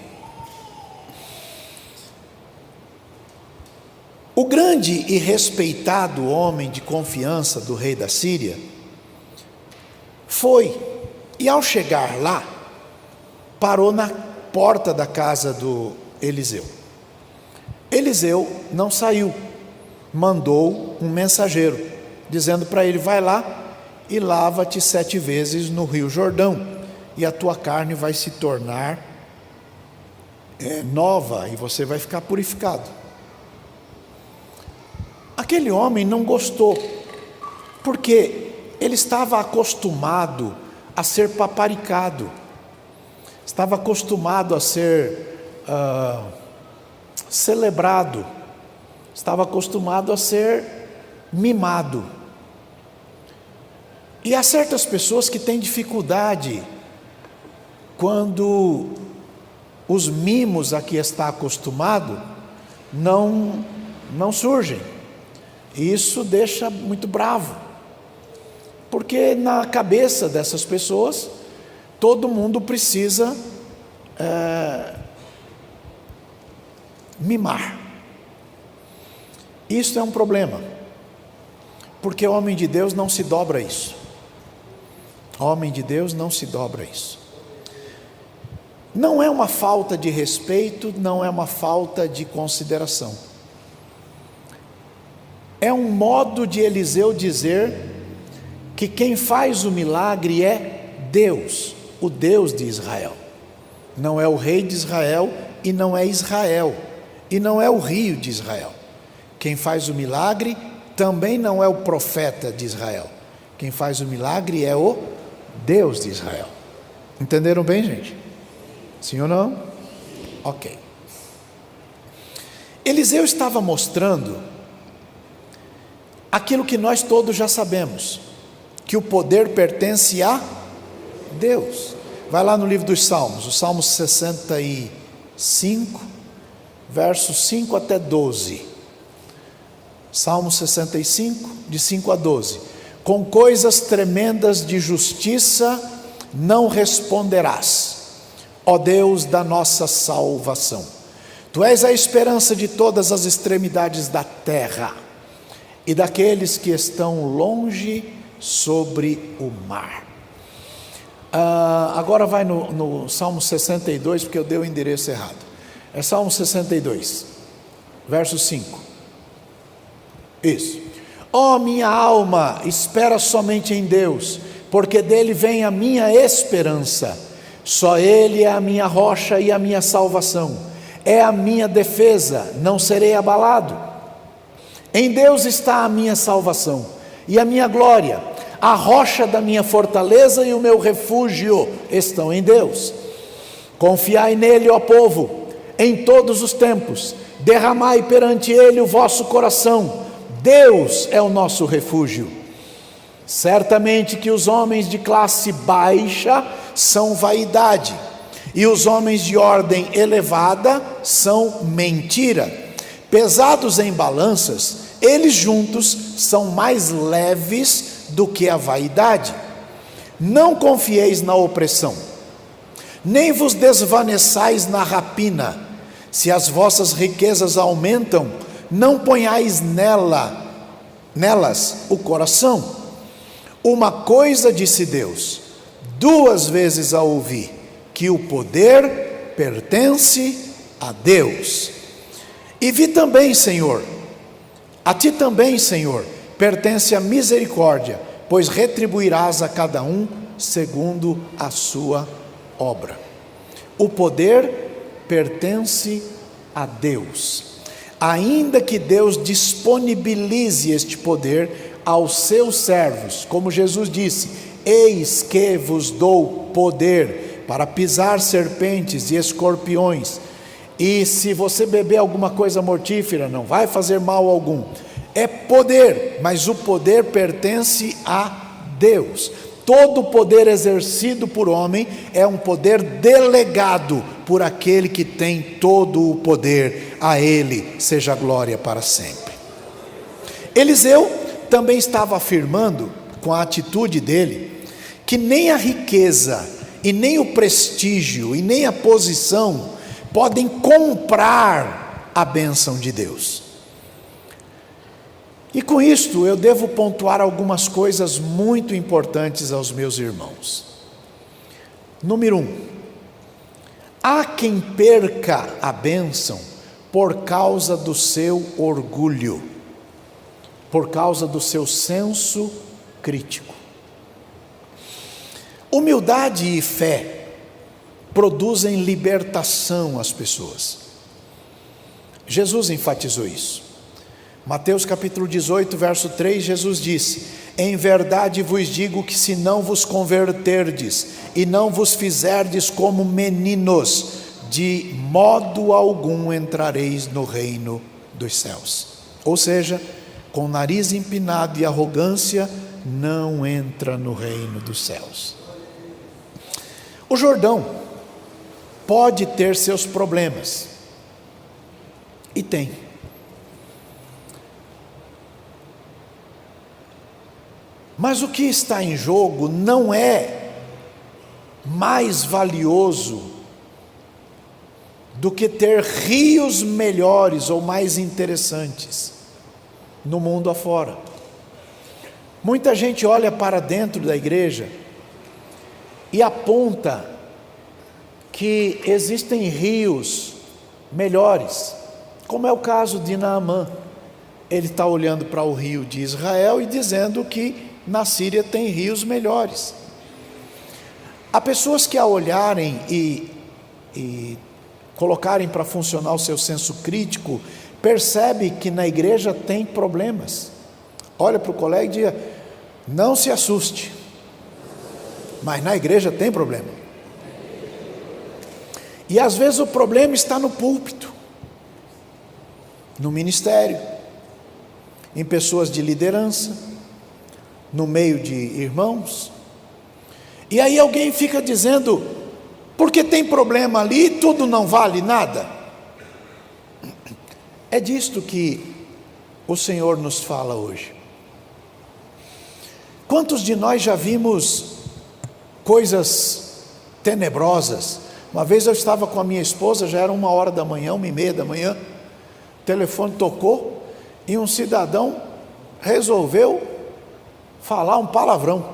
O grande e respeitado homem de confiança do rei da Síria foi, e ao chegar lá, parou na porta da casa do Eliseu. Eliseu não saiu, mandou um mensageiro, dizendo para ele: vai lá e lava-te 7 vezes no rio Jordão, e a tua carne vai se tornar nova e você vai ficar purificado. Aquele homem não gostou, porque ele estava acostumado a ser paparicado, estava acostumado a ser celebrado, estava acostumado a ser mimado. E há certas pessoas que têm dificuldade quando os mimos a que está acostumado não surgem. E isso deixa muito bravo, porque na cabeça dessas pessoas, todo mundo precisa mimar. Isso é um problema, porque o homem de Deus não se dobra a isso. O homem de Deus não se dobra a isso. Não é uma falta de respeito, não é uma falta de consideração. É um modo de Eliseu dizer que quem faz o milagre é Deus, o Deus de Israel. Não é o rei de Israel e não é Israel, e não é o rio de Israel. Quem faz o milagre também não é o profeta de Israel. Quem faz o milagre é o Deus de Israel. Entenderam bem, gente? Sim ou não? Ok. Eliseu estava mostrando aquilo que nós todos já sabemos, que o poder pertence a Deus. Vai lá no livro dos Salmos, o Salmo 65, versos 5 até 12. Salmo 65, de 5 a 12. Com coisas tremendas de justiça não responderás, ó Deus da nossa salvação. Tu és a esperança de todas as extremidades da terra e daqueles que estão longe sobre o mar. Agora vai no Salmo 62, porque eu dei o endereço errado. É Salmo 62, verso 5. Isso. Ó minha alma, espera somente em Deus, porque dele vem a minha esperança. Só ele é a minha rocha e a minha salvação. É a minha defesa, não serei abalado. Em Deus está a minha salvação e a minha glória. A rocha da minha fortaleza e o meu refúgio estão em Deus. Confiai nele, ó povo, em todos os tempos. Derramai perante ele o vosso coração. Deus é o nosso refúgio. Certamente que os homens de classe baixa são vaidade, e os homens de ordem elevada são mentira. Pesados em balanças, eles juntos são mais leves do que a vaidade. Não confieis na opressão, nem vos desvaneçais na rapina. Se as vossas riquezas aumentam, não ponhais nelas o coração. Uma coisa disse Deus, 2 vezes a ouvi, que o poder pertence a Deus. E vi também, Senhor, a ti também, Senhor, pertence a misericórdia, pois retribuirás a cada um segundo a sua obra. O poder pertence a Deus. Ainda que Deus disponibilize este poder aos seus servos, como Jesus disse, eis que vos dou poder para pisar serpentes e escorpiões, e se você beber alguma coisa mortífera, não vai fazer mal algum. É poder, mas o poder pertence a Deus. Todo o poder exercido por homem é um poder delegado por aquele que tem todo o poder. A ele seja a glória para sempre. Eliseu também estava afirmando, com a atitude dele, que nem a riqueza, e nem o prestígio, e nem a posição podem comprar a bênção de Deus. E com isto eu devo pontuar algumas coisas muito importantes aos meus irmãos. Número 1, há quem perca a bênção por causa do seu orgulho, por causa do seu senso crítico. Humildade e fé produzem libertação às pessoas. Jesus enfatizou isso. Mateus capítulo 18, verso 3, Jesus disse: em verdade vos digo que se não vos converterdes e não vos fizerdes como meninos, de modo algum entrareis no reino dos céus. Ou seja, com o nariz empinado e arrogância, não entra no reino dos céus. O Jordão pode ter seus problemas, e tem. Mas o que está em jogo não é mais valioso do que ter rios melhores ou mais interessantes no mundo afora. Muita gente olha para dentro da igreja e aponta que existem rios melhores, como é o caso de Naamã. Ele está olhando para o rio de Israel e dizendo que na Síria tem rios melhores. Há pessoas que, ao olharem e colocarem para funcionar o seu senso crítico, percebe que na igreja tem problemas. Olha para o colega e diga: não se assuste, mas na igreja tem problema. E às vezes o problema está no púlpito, no ministério, em pessoas de liderança, no meio de irmãos. E aí alguém fica dizendo: porque tem problema ali, tudo não vale nada. É disto que o Senhor nos fala hoje. Quantos de nós já vimos coisas tenebrosas? Uma vez eu estava com a minha esposa, já era 1h da manhã, 1h30 da manhã, o telefone tocou e um cidadão resolveu falar um palavrão.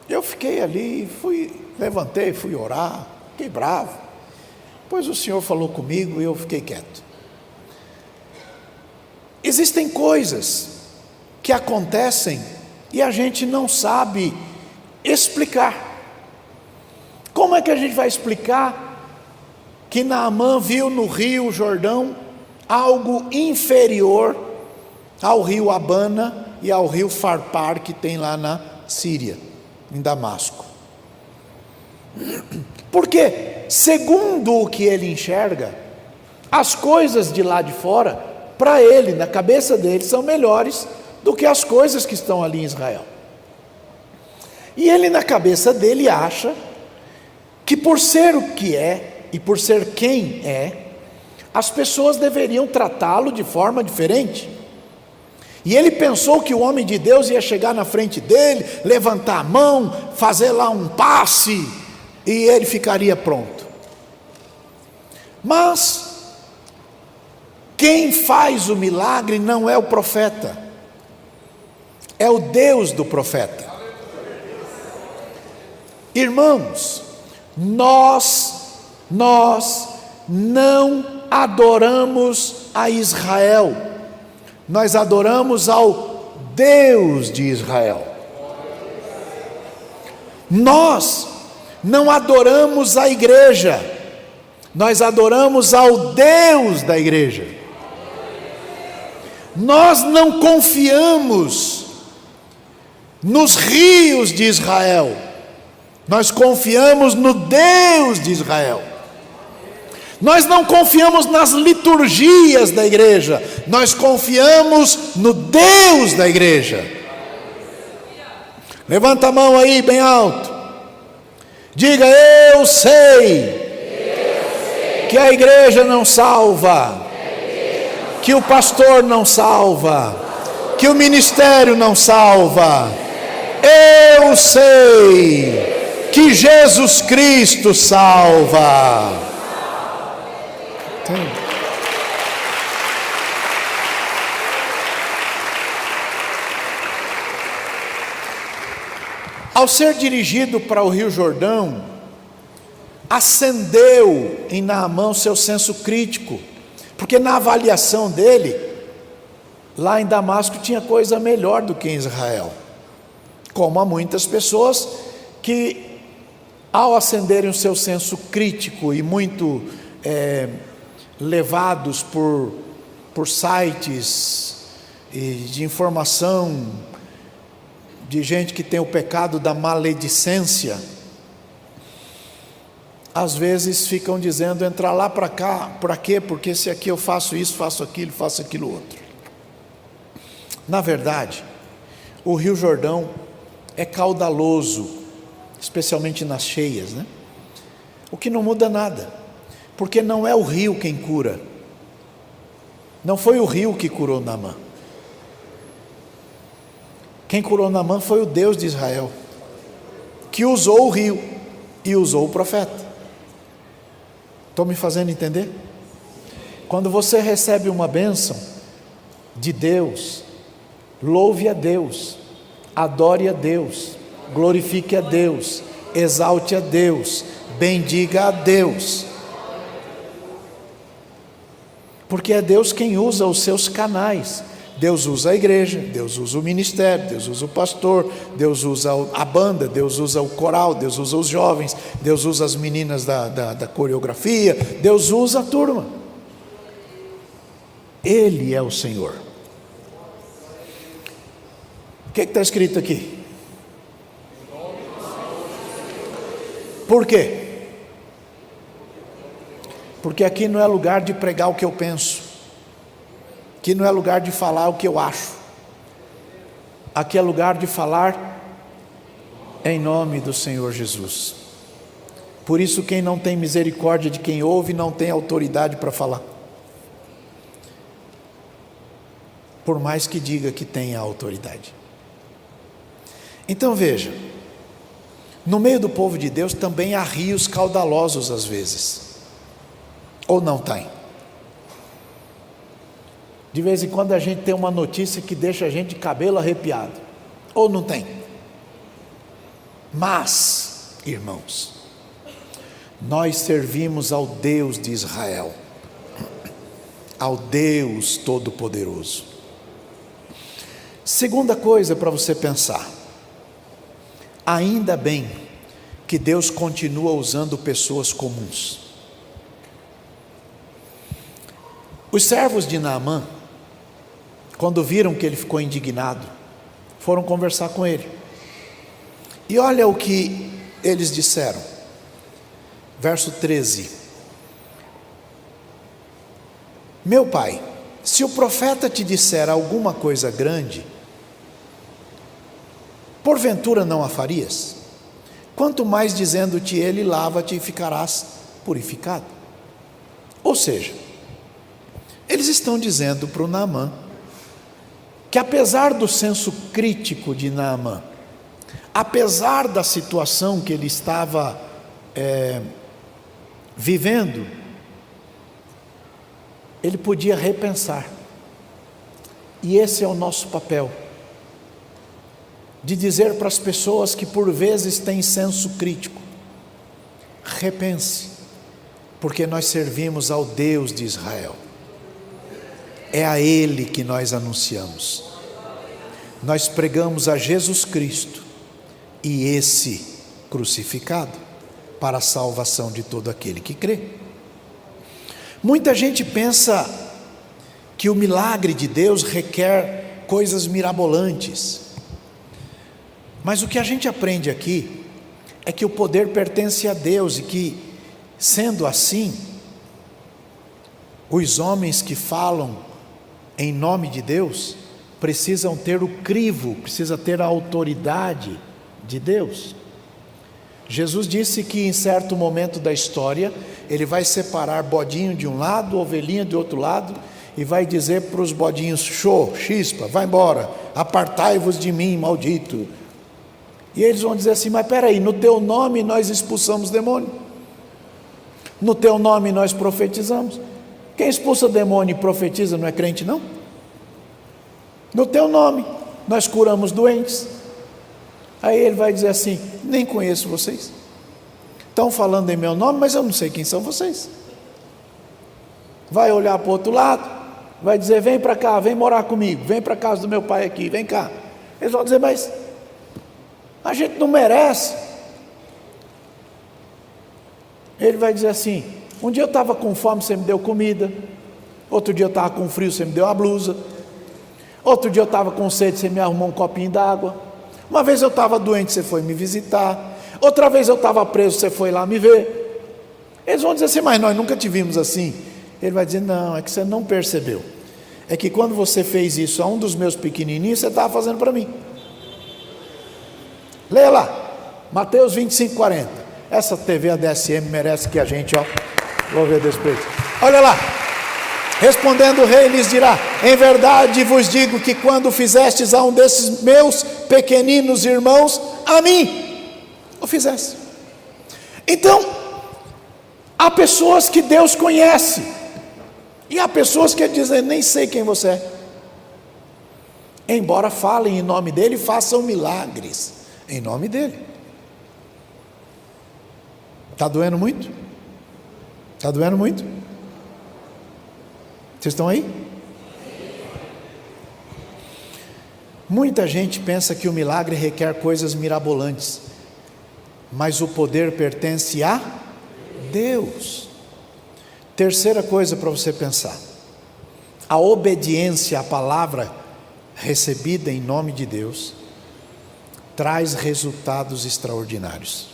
Eu fiquei ali, levantei, fui orar, fiquei bravo. Depois o Senhor falou comigo e eu fiquei quieto. Existem coisas que acontecem e a gente não sabe explicar. Como é que a gente vai explicar que Naamã viu no rio Jordão algo inferior ao rio Abana e ao rio Farpar que tem lá na Síria, em Damasco? Porque, segundo o que ele enxerga, as coisas de lá de fora, para ele, na cabeça dele, são melhores do que as coisas que estão ali em Israel. E ele, na cabeça dele, acha que por ser o que é e por ser quem é, as pessoas deveriam tratá-lo de forma diferente. E ele pensou que o homem de Deus ia chegar na frente dele, levantar a mão, fazer lá um passe, e ele ficaria pronto. Mas quem faz o milagre não é o profeta, é o Deus do profeta. Irmãos, nós não adoramos a Israel, nós adoramos ao Deus de Israel. Nós não adoramos a igreja, nós adoramos ao Deus da igreja. Nós não confiamos nos rios de Israel, nós confiamos no Deus de Israel. Nós não confiamos nas liturgias da igreja, nós confiamos no Deus da igreja. Levanta a mão aí bem alto, diga: eu sei que a igreja não salva, que o pastor não salva, que o ministério não salva. Eu sei que Jesus Cristo salva. Ao ser dirigido para o Rio Jordão, acendeu em Naamã o seu senso crítico, porque na avaliação dele, Lá em Damasco tinha coisa melhor do que em Israel, como há muitas pessoas que, ao acenderem o seu senso crítico e muito levados por sites e de informação de gente que tem o pecado da maledicência, às vezes ficam dizendo: entrar lá para cá, para quê? Porque se aqui eu faço isso, faço aquilo outro. Na verdade, o Rio Jordão é caudaloso, especialmente nas cheias, né? O que não muda nada, porque não é o rio quem cura. Não foi o rio que curou Naamã. Quem curou Naamã foi o Deus de Israel, que usou o rio e usou o profeta. Estou me fazendo entender? Quando você recebe uma bênção de Deus, louve a Deus, adore a Deus, glorifique a Deus, exalte a Deus, bendiga a Deus, porque é Deus quem usa os seus canais. Deus usa a igreja, Deus usa o ministério, Deus usa o pastor, Deus usa a banda, Deus usa o coral, Deus usa os jovens, Deus usa as meninas da coreografia, Deus usa a turma. Ele é o Senhor. O que está escrito aqui? Por quê? Porque aqui não é lugar de pregar o que eu penso. Aqui não é lugar de falar o que eu acho. Aqui é lugar de falar em nome do Senhor Jesus. Por isso, quem não tem misericórdia de quem ouve, não tem autoridade para falar. Por mais que diga que tenha autoridade. Então veja, no meio do povo de Deus também há rios caudalosos às vezes. Ou não tem? De vez em quando a gente tem uma notícia que deixa a gente de cabelo arrepiado. Ou não tem? Mas, irmãos, nós servimos ao Deus de Israel, ao Deus Todo-Poderoso. Segunda coisa para você pensar: ainda bem que Deus continua usando pessoas comuns. Os servos de Naamã, quando viram que ele ficou indignado, foram conversar com ele. E olha o que eles disseram. Verso 13: meu pai, se o profeta te disser alguma coisa grande, porventura não a farias? Quanto mais dizendo-te ele, lava-te e ficarás purificado. Ou seja, eles estão dizendo para o Naamã que, apesar do senso crítico de Naamã, apesar da situação que ele estava vivendo, ele podia repensar. E esse é o nosso papel, de dizer para as pessoas que por vezes têm senso crítico: repense, porque nós servimos ao Deus de Israel. É a Ele que nós anunciamos. Nós pregamos a Jesus Cristo e esse crucificado para a salvação de todo aquele que crê. Muita gente pensa que o milagre de Deus requer coisas mirabolantes. Mas o que a gente aprende aqui é que o poder pertence a Deus e que, sendo assim, os homens que falam em nome de Deus precisam ter o crivo, precisa ter a autoridade de Deus. Jesus disse que em certo momento da história ele vai separar bodinho de um lado, ovelhinha de outro lado, e vai dizer para os bodinhos: show, chispa, vai embora, apartai-vos de mim, maldito. E eles vão dizer assim: mas peraí, no teu nome nós expulsamos demônio, no teu nome nós profetizamos. Quem expulsa demônio e profetiza não é crente, não? No teu nome nós curamos doentes. Aí ele vai dizer assim: nem conheço vocês, estão falando em meu nome, mas eu não sei quem são vocês. Vai olhar para o outro lado, vai dizer: vem para cá, vem morar comigo, vem para a casa do meu pai aqui, vem cá. Eles vão dizer: mas a gente não merece. Ele vai dizer assim: um dia eu estava com fome, você me deu comida. Outro dia eu estava com frio, você me deu a blusa. Outro dia eu estava com sede, você me arrumou um copinho d'água. Uma vez eu estava doente, você foi me visitar. Outra vez eu estava preso, você foi lá me ver. Eles vão dizer assim: mas nós nunca te vimos assim. Ele vai dizer: não, é que você não percebeu. É que quando você fez isso a um dos meus pequenininhos, você estava fazendo para mim. Leia lá, Mateus 25, 40. Essa TV ADSM merece que a gente, louve a Deus por isso. Olha lá. Respondendo o rei, lhes dirá: em verdade vos digo que quando fizestes a um desses meus pequeninos irmãos, a mim o fizeste. Então, há pessoas que Deus conhece, e há pessoas que dizem: nem sei quem você é. Embora falem em nome dele, façam milagres em nome dele. Está doendo muito? Está doendo muito? Vocês estão aí? Muita gente pensa que o milagre requer coisas mirabolantes, mas o poder pertence a Deus. Terceira coisa para você pensar: a obediência à palavra recebida em nome de Deus traz resultados extraordinários.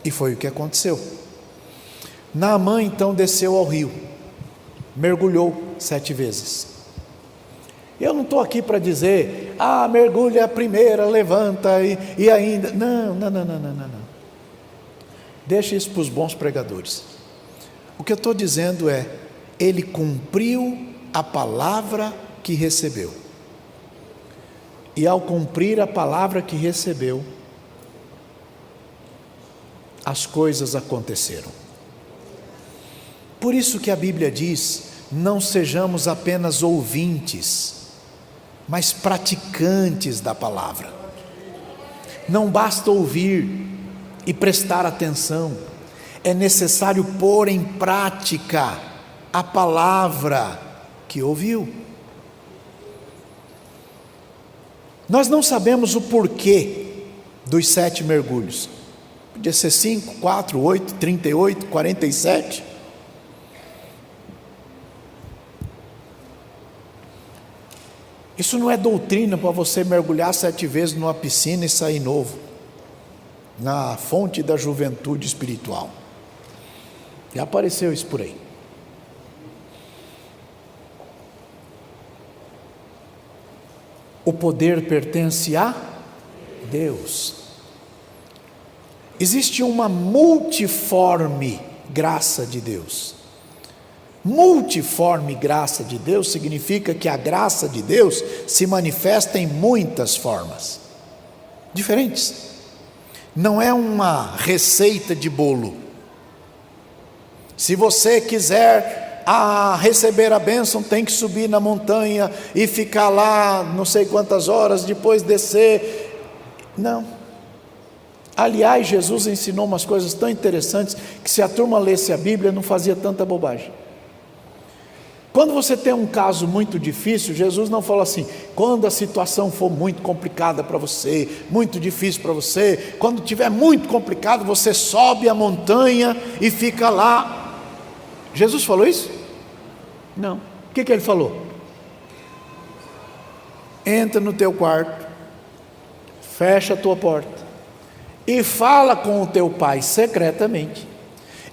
E foi o que aconteceu. Naamã então desceu ao rio, mergulhou 7 vezes. Eu não estou aqui para dizer: mergulha a primeira, levanta e ainda. Não. Deixa isso para os bons pregadores. O que eu estou dizendo é: ele cumpriu a palavra que recebeu. E ao cumprir a palavra que recebeu, as coisas aconteceram. Por isso que a Bíblia diz: não sejamos apenas ouvintes, mas praticantes da palavra. Não basta ouvir e prestar atenção, é necessário pôr em prática a palavra que ouviu. Nós não sabemos o porquê dos 7 mergulhos. Podia ser 5, 4, 8, 38, 47. Isso não é doutrina para você mergulhar 7 vezes numa piscina e sair novo, na fonte da juventude espiritual. Já apareceu isso por aí. O poder pertence a Deus. Existe uma multiforme graça de Deus. Multiforme graça de Deus significa que a graça de Deus se manifesta em muitas formas diferentes. Não é uma receita de bolo. Se você quiser receber a bênção, tem que subir na montanha e ficar lá não sei quantas horas, depois descer. Não. Aliás, Jesus ensinou umas coisas tão interessantes que, se a turma lesse a Bíblia, não fazia tanta bobagem. Quando você tem um caso muito difícil, Jesus não fala assim: quando a situação for muito complicada para você, muito difícil para você, quando tiver muito complicado, você sobe a montanha e fica lá. Jesus falou isso? Não. O que ele falou? Entra no teu quarto, fecha a tua porta e fala com o teu pai secretamente.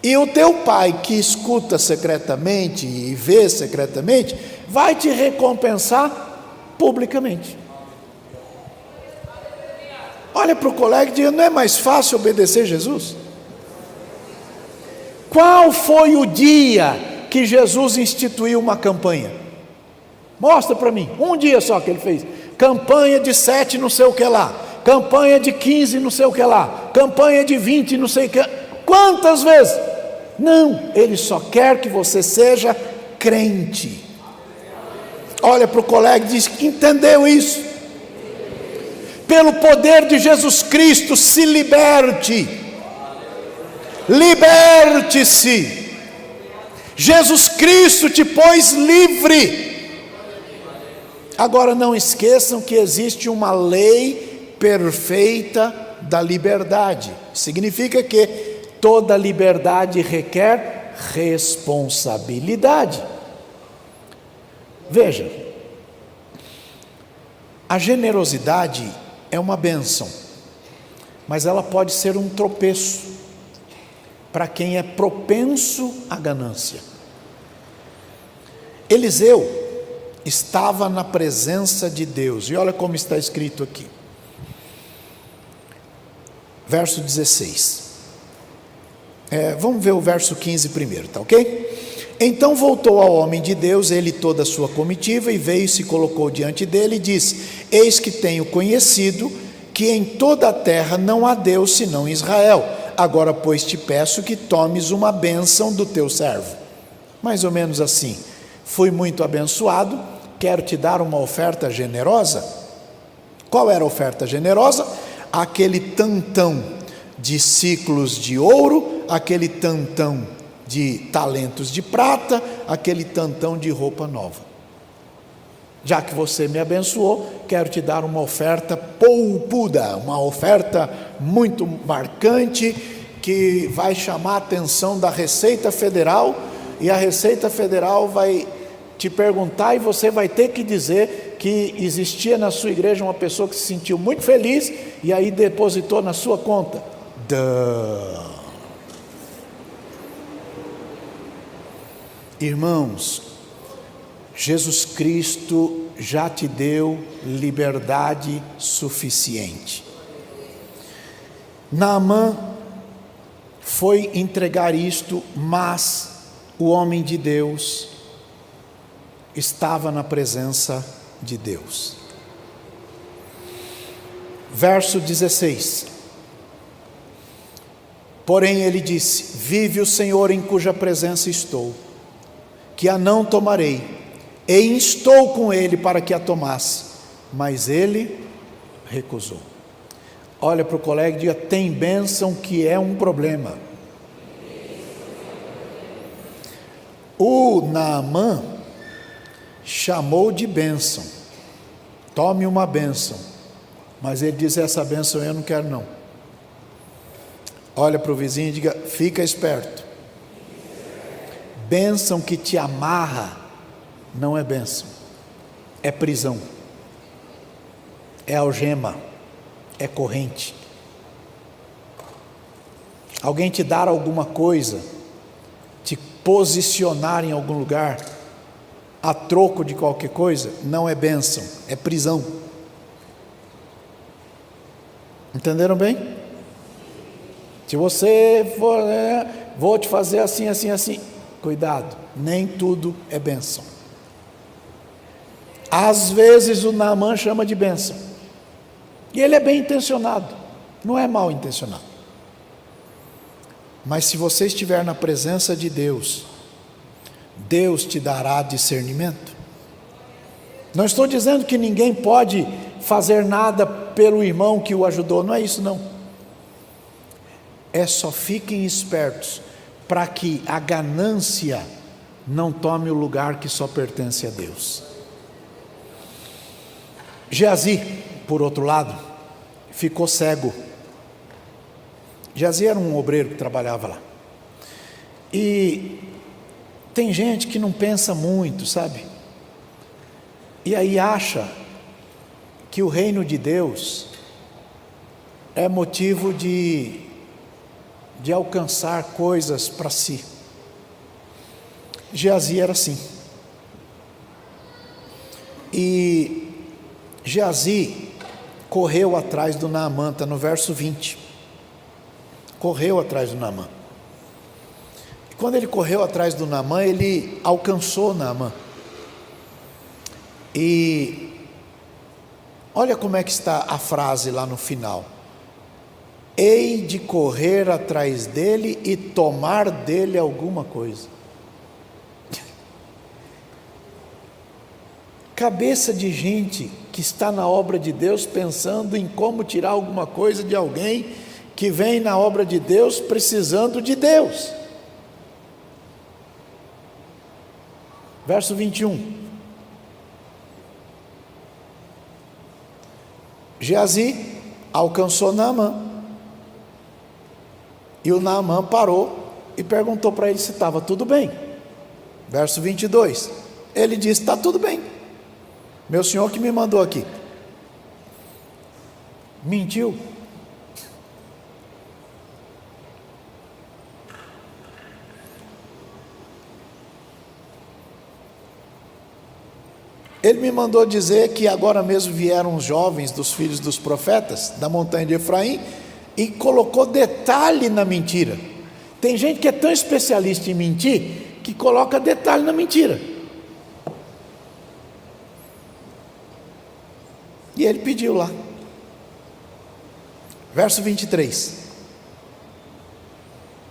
E o teu pai, que escuta secretamente e vê secretamente, vai te recompensar publicamente. Olha para o colega e diga: não é mais fácil obedecer Jesus? Qual foi o dia que Jesus instituiu uma campanha? Mostra para mim, um dia só que ele fez. Campanha de 7 não sei o que lá, campanha de 15 não sei o que lá, campanha de 20 não sei o que. Quantas vezes? Não, ele só quer que você seja crente. Olha para o colega e diz: entendeu isso? Pelo poder de Jesus Cristo, se liberte. Liberte-se. Jesus Cristo te pôs livre. Agora não esqueçam que existe uma lei perfeita da liberdade. Significa que toda liberdade requer responsabilidade. Veja, a generosidade é uma bênção, mas ela pode ser um tropeço para quem é propenso à ganância. Eliseu estava na presença de Deus, e olha como está escrito aqui, verso 16. Vamos ver o verso 15 primeiro, tá ok? Então voltou ao homem de Deus, ele e toda a sua comitiva, e veio e se colocou diante dele e disse: eis que tenho conhecido que em toda a terra não há Deus senão Israel. Agora, pois, te peço que tomes uma bênção do teu servo. Mais ou menos assim: fui muito abençoado, quero te dar uma oferta generosa. Qual era a oferta generosa? Aquele tantão de ciclos de ouro, aquele tantão de talentos de prata, aquele tantão de roupa nova. Já que você me abençoou, quero te dar uma oferta poupuda, uma oferta muito marcante, que vai chamar a atenção da Receita Federal, e a Receita Federal vai te perguntar, e você vai ter que dizer que existia na sua igreja uma pessoa que se sentiu muito feliz, e aí depositou na sua conta. Irmãos, Jesus Cristo já te deu liberdade suficiente. Naamã foi entregar isto, mas o homem de Deus estava na presença de Deus. Verso 16. Porém ele disse: vive o Senhor em cuja presença estou, que a não tomarei, e instou com ele para que a tomasse, mas ele recusou. Olha para o colega e diga: tem bênção que é um problema. O Naamã chamou de bênção, tome uma bênção, mas ele diz: essa bênção eu não quero não. Olha para o vizinho e diga: fica esperto. Bênção que te amarra não é bênção, é prisão, é algema, é corrente. Alguém te dar alguma coisa, te posicionar em algum lugar a troco de qualquer coisa, não é bênção, é prisão. Entenderam bem? Se você for, vou te fazer assim, assim, assim, cuidado, nem tudo é bênção. Às vezes o Naamã chama de bênção, e ele é bem intencionado, não é mal intencionado. Mas se você estiver na presença de Deus, Deus te dará discernimento. Não estou dizendo que ninguém pode fazer nada pelo irmão que o ajudou, não é isso não. Só fiquem espertos para que a ganância não tome o lugar que só pertence a Deus. Geazi, por outro lado, ficou cego. Geazi era um obreiro que trabalhava lá. E tem gente que não pensa muito, sabe? E aí acha que o reino de Deus é motivo de alcançar coisas para si. Geazi era assim. E Geazi correu atrás do Naamã, está no verso 20. Correu atrás do Naamã. E quando ele correu atrás do Naamã, ele alcançou Naamã. E olha como é que está a frase lá no final: hei de correr atrás dele e tomar dele alguma coisa. Cabeça de gente que está na obra de Deus pensando em como tirar alguma coisa de alguém que vem na obra de Deus precisando de Deus. Verso 21. Geazi alcançou Naamã, e o Naamã parou e perguntou para ele se estava tudo bem. Verso 22, ele disse: está tudo bem, meu senhor que me mandou aqui. Mentiu. Ele me mandou dizer que agora mesmo vieram os jovens dos filhos dos profetas da montanha de Efraim, e colocou detalhe na mentira. Tem gente que é tão especialista em mentir que coloca detalhe na mentira. E ele pediu lá. Verso 23.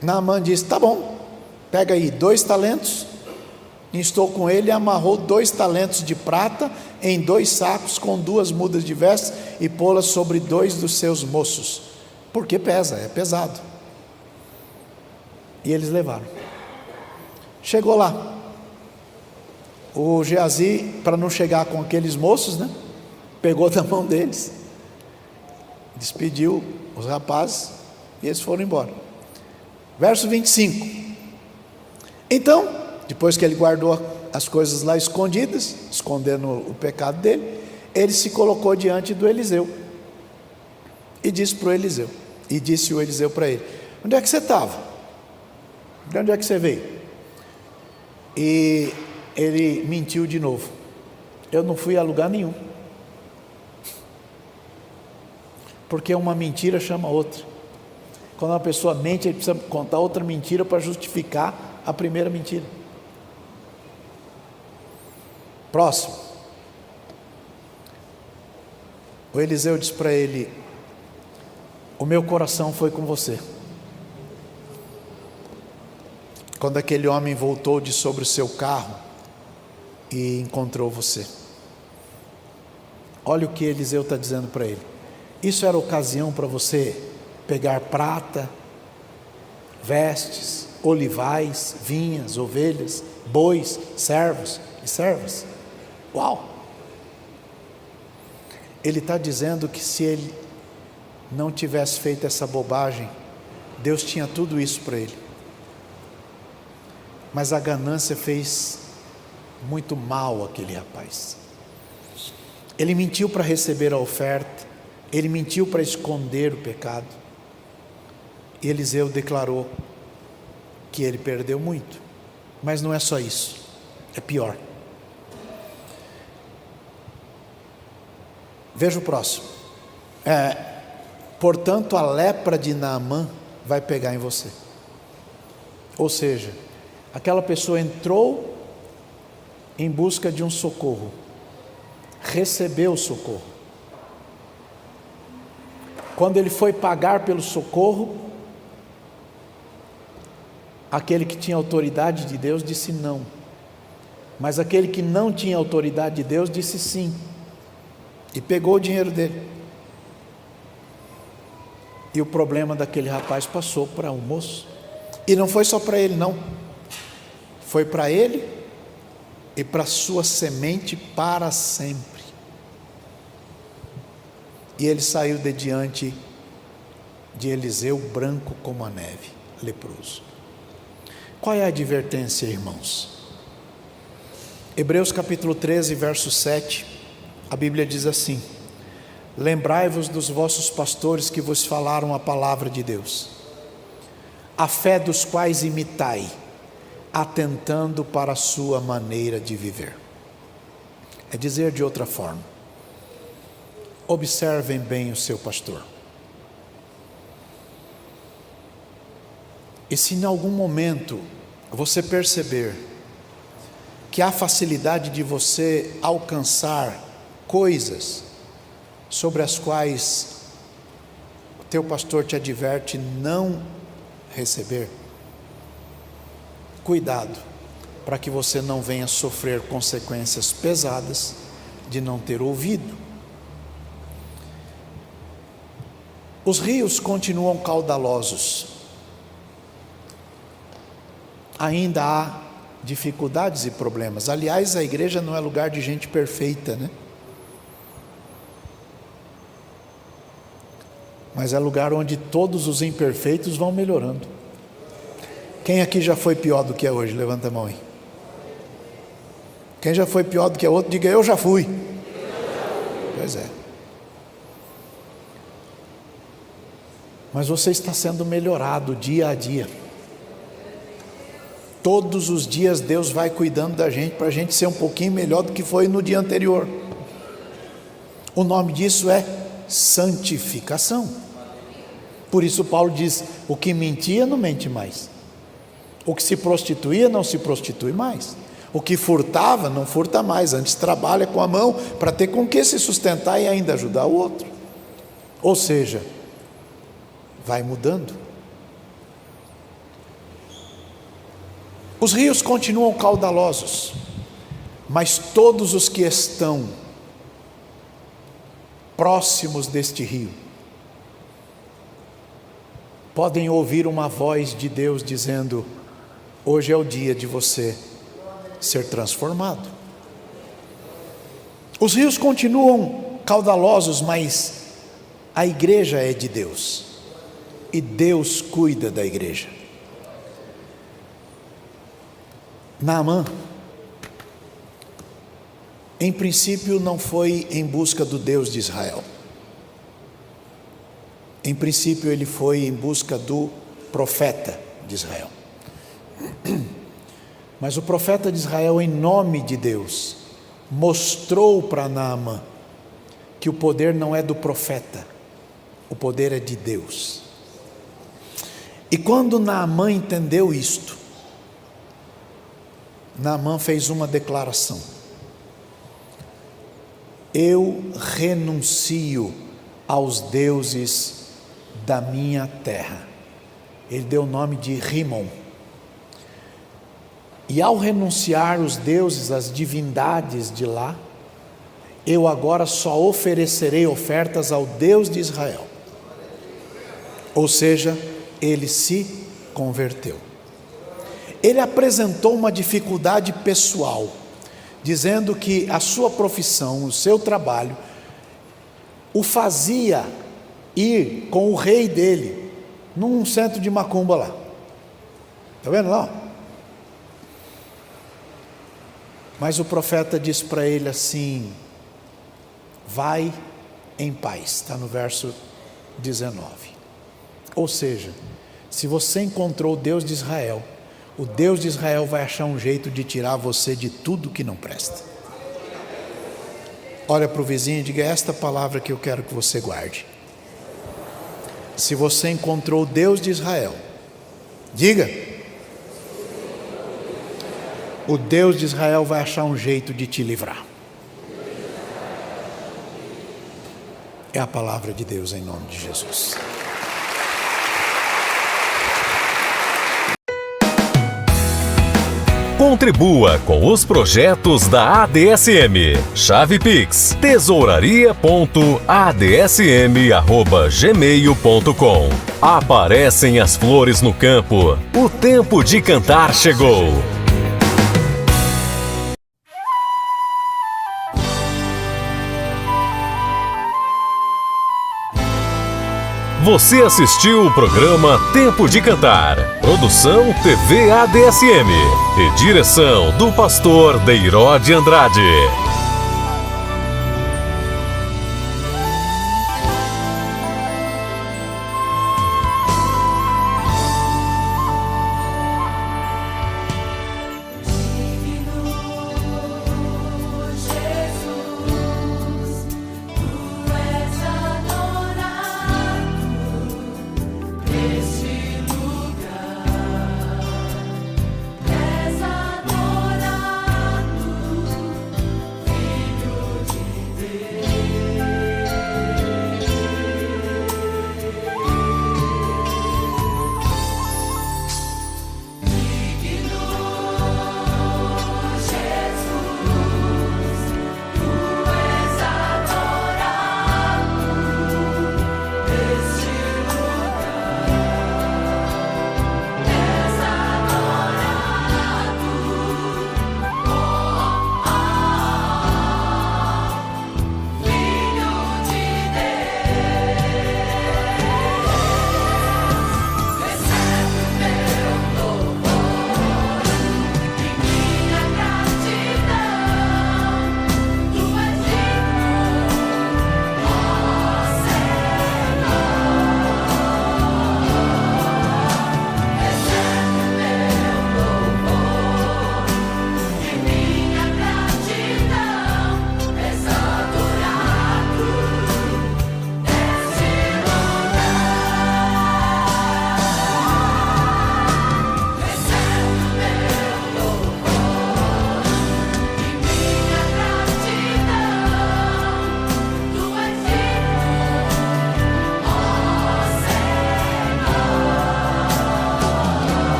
Naamã disse: tá bom, pega aí 2 talentos. Instou com ele e amarrou 2 talentos de prata em 2 sacos com 2 mudas de vestes e pô-las sobre 2 dos seus moços, porque pesa, é pesado. E eles levaram. Chegou lá, o Geazi, para não chegar com aqueles moços, né, pegou da mão deles, despediu os rapazes e eles foram embora. Verso 25. Então, depois que ele guardou as coisas lá escondidas, escondendo o pecado dele, ele se colocou diante do Eliseu e disse para o Eliseu, e disse o Eliseu para ele: onde é que você estava? De onde é que você veio? E ele mentiu de novo: eu não fui a lugar nenhum. Porque uma mentira chama outra. Quando uma pessoa mente, ele precisa contar outra mentira para justificar a primeira mentira. Próximo. O Eliseu disse para ele: o meu coração foi com você. Quando aquele homem voltou de sobre o seu carro e encontrou você. Olha o que Eliseu está dizendo para ele: isso era ocasião para você pegar prata, vestes, olivais, vinhas, ovelhas, bois, servos e servas. Uau! Ele está dizendo que se ele não tivesse feito essa bobagem, Deus tinha tudo isso para ele. Mas a ganância fez muito mal àquele rapaz. Ele mentiu para receber a oferta, ele mentiu para esconder o pecado. E Eliseu declarou que ele perdeu muito. Mas não é só isso, é pior. Veja o próximo. Portanto, a lepra de Naamã vai pegar em você. Ou seja, aquela pessoa entrou em busca de um socorro, recebeu o socorro. Quando ele foi pagar pelo socorro, aquele que tinha autoridade de Deus disse não, mas aquele que não tinha autoridade de Deus disse sim, e pegou o dinheiro dele. E o problema daquele rapaz passou para o moço. E não foi só para ele não, foi para ele e para sua semente para sempre. E ele saiu de diante de Eliseu branco como a neve, leproso. Qual é a advertência, irmãos? Hebreus capítulo 13, verso 7, a Bíblia diz assim: lembrai-vos dos vossos pastores que vos falaram a palavra de Deus, a fé dos quais imitai, atentando para a sua maneira de viver. É dizer de outra forma, observem bem o seu pastor. E se em algum momento você perceber que há facilidade de você alcançar coisas sobre as quais o teu pastor te adverte não receber, cuidado, para que você não venha sofrer consequências pesadas de não ter ouvido. Os rios continuam caudalosos. Ainda há dificuldades e problemas. Aliás, a igreja não é lugar de gente perfeita, né? mas é lugar onde todos os imperfeitos vão melhorando. Quem aqui já foi pior do que é hoje? Levanta a mão aí. Quem já foi pior do que é outro, diga: eu já fui. Pois é. Mas você está sendo melhorado dia a dia. Todos os dias Deus vai cuidando da gente para a gente ser um pouquinho melhor do que foi no dia anterior. O nome disso é santificação. Por isso Paulo diz: o que mentia não mente mais, o que se prostituía não se prostitui mais, o que furtava não furta mais, antes trabalha com a mão para ter com que se sustentar e ainda ajudar o outro. Ou seja, vai mudando. Os rios continuam caudalosos, mas todos os que estão próximos deste rio podem ouvir uma voz de Deus dizendo: hoje é o dia de você ser transformado. Os rios continuam caudalosos, mas a igreja é de Deus e Deus cuida da igreja. Naamã, em princípio, não foi em busca do Deus de Israel. Em princípio, ele foi em busca do profeta de Israel. Mas o profeta de Israel, em nome de Deus, mostrou para Naamã que o poder não é do profeta, o poder é de Deus. E quando Naamã entendeu isto, Naamã fez uma declaração: eu renuncio aos deuses da minha terra. Ele deu o nome de Rimon. E ao renunciar os deuses, as divindades de lá, eu agora só oferecerei ofertas ao Deus de Israel. Ou seja, ele se converteu. Ele apresentou uma dificuldade pessoal, dizendo que a sua profissão, o seu trabalho, o fazia ir com o rei dele num centro de macumba lá. Está vendo lá? Mas o profeta disse para ele assim: vai em paz. Está no verso 19. Ou seja, se você encontrou o Deus de Israel, o Deus de Israel vai achar um jeito de tirar você de tudo que não presta. Olha para o vizinho e diga: esta palavra que eu quero que você guarde. Se você encontrou o Deus de Israel, diga: o Deus de Israel vai achar um jeito de te livrar. É a palavra de Deus em nome de Jesus. Contribua com os projetos da ADSM. Chave Pix: tesouraria.adsm@gmail.com. Aparecem as flores no campo. O tempo de cantar chegou. Você assistiu o programa Tempo de Cantar. Produção TV ADSM. E direção do pastor Deiró de Andrade.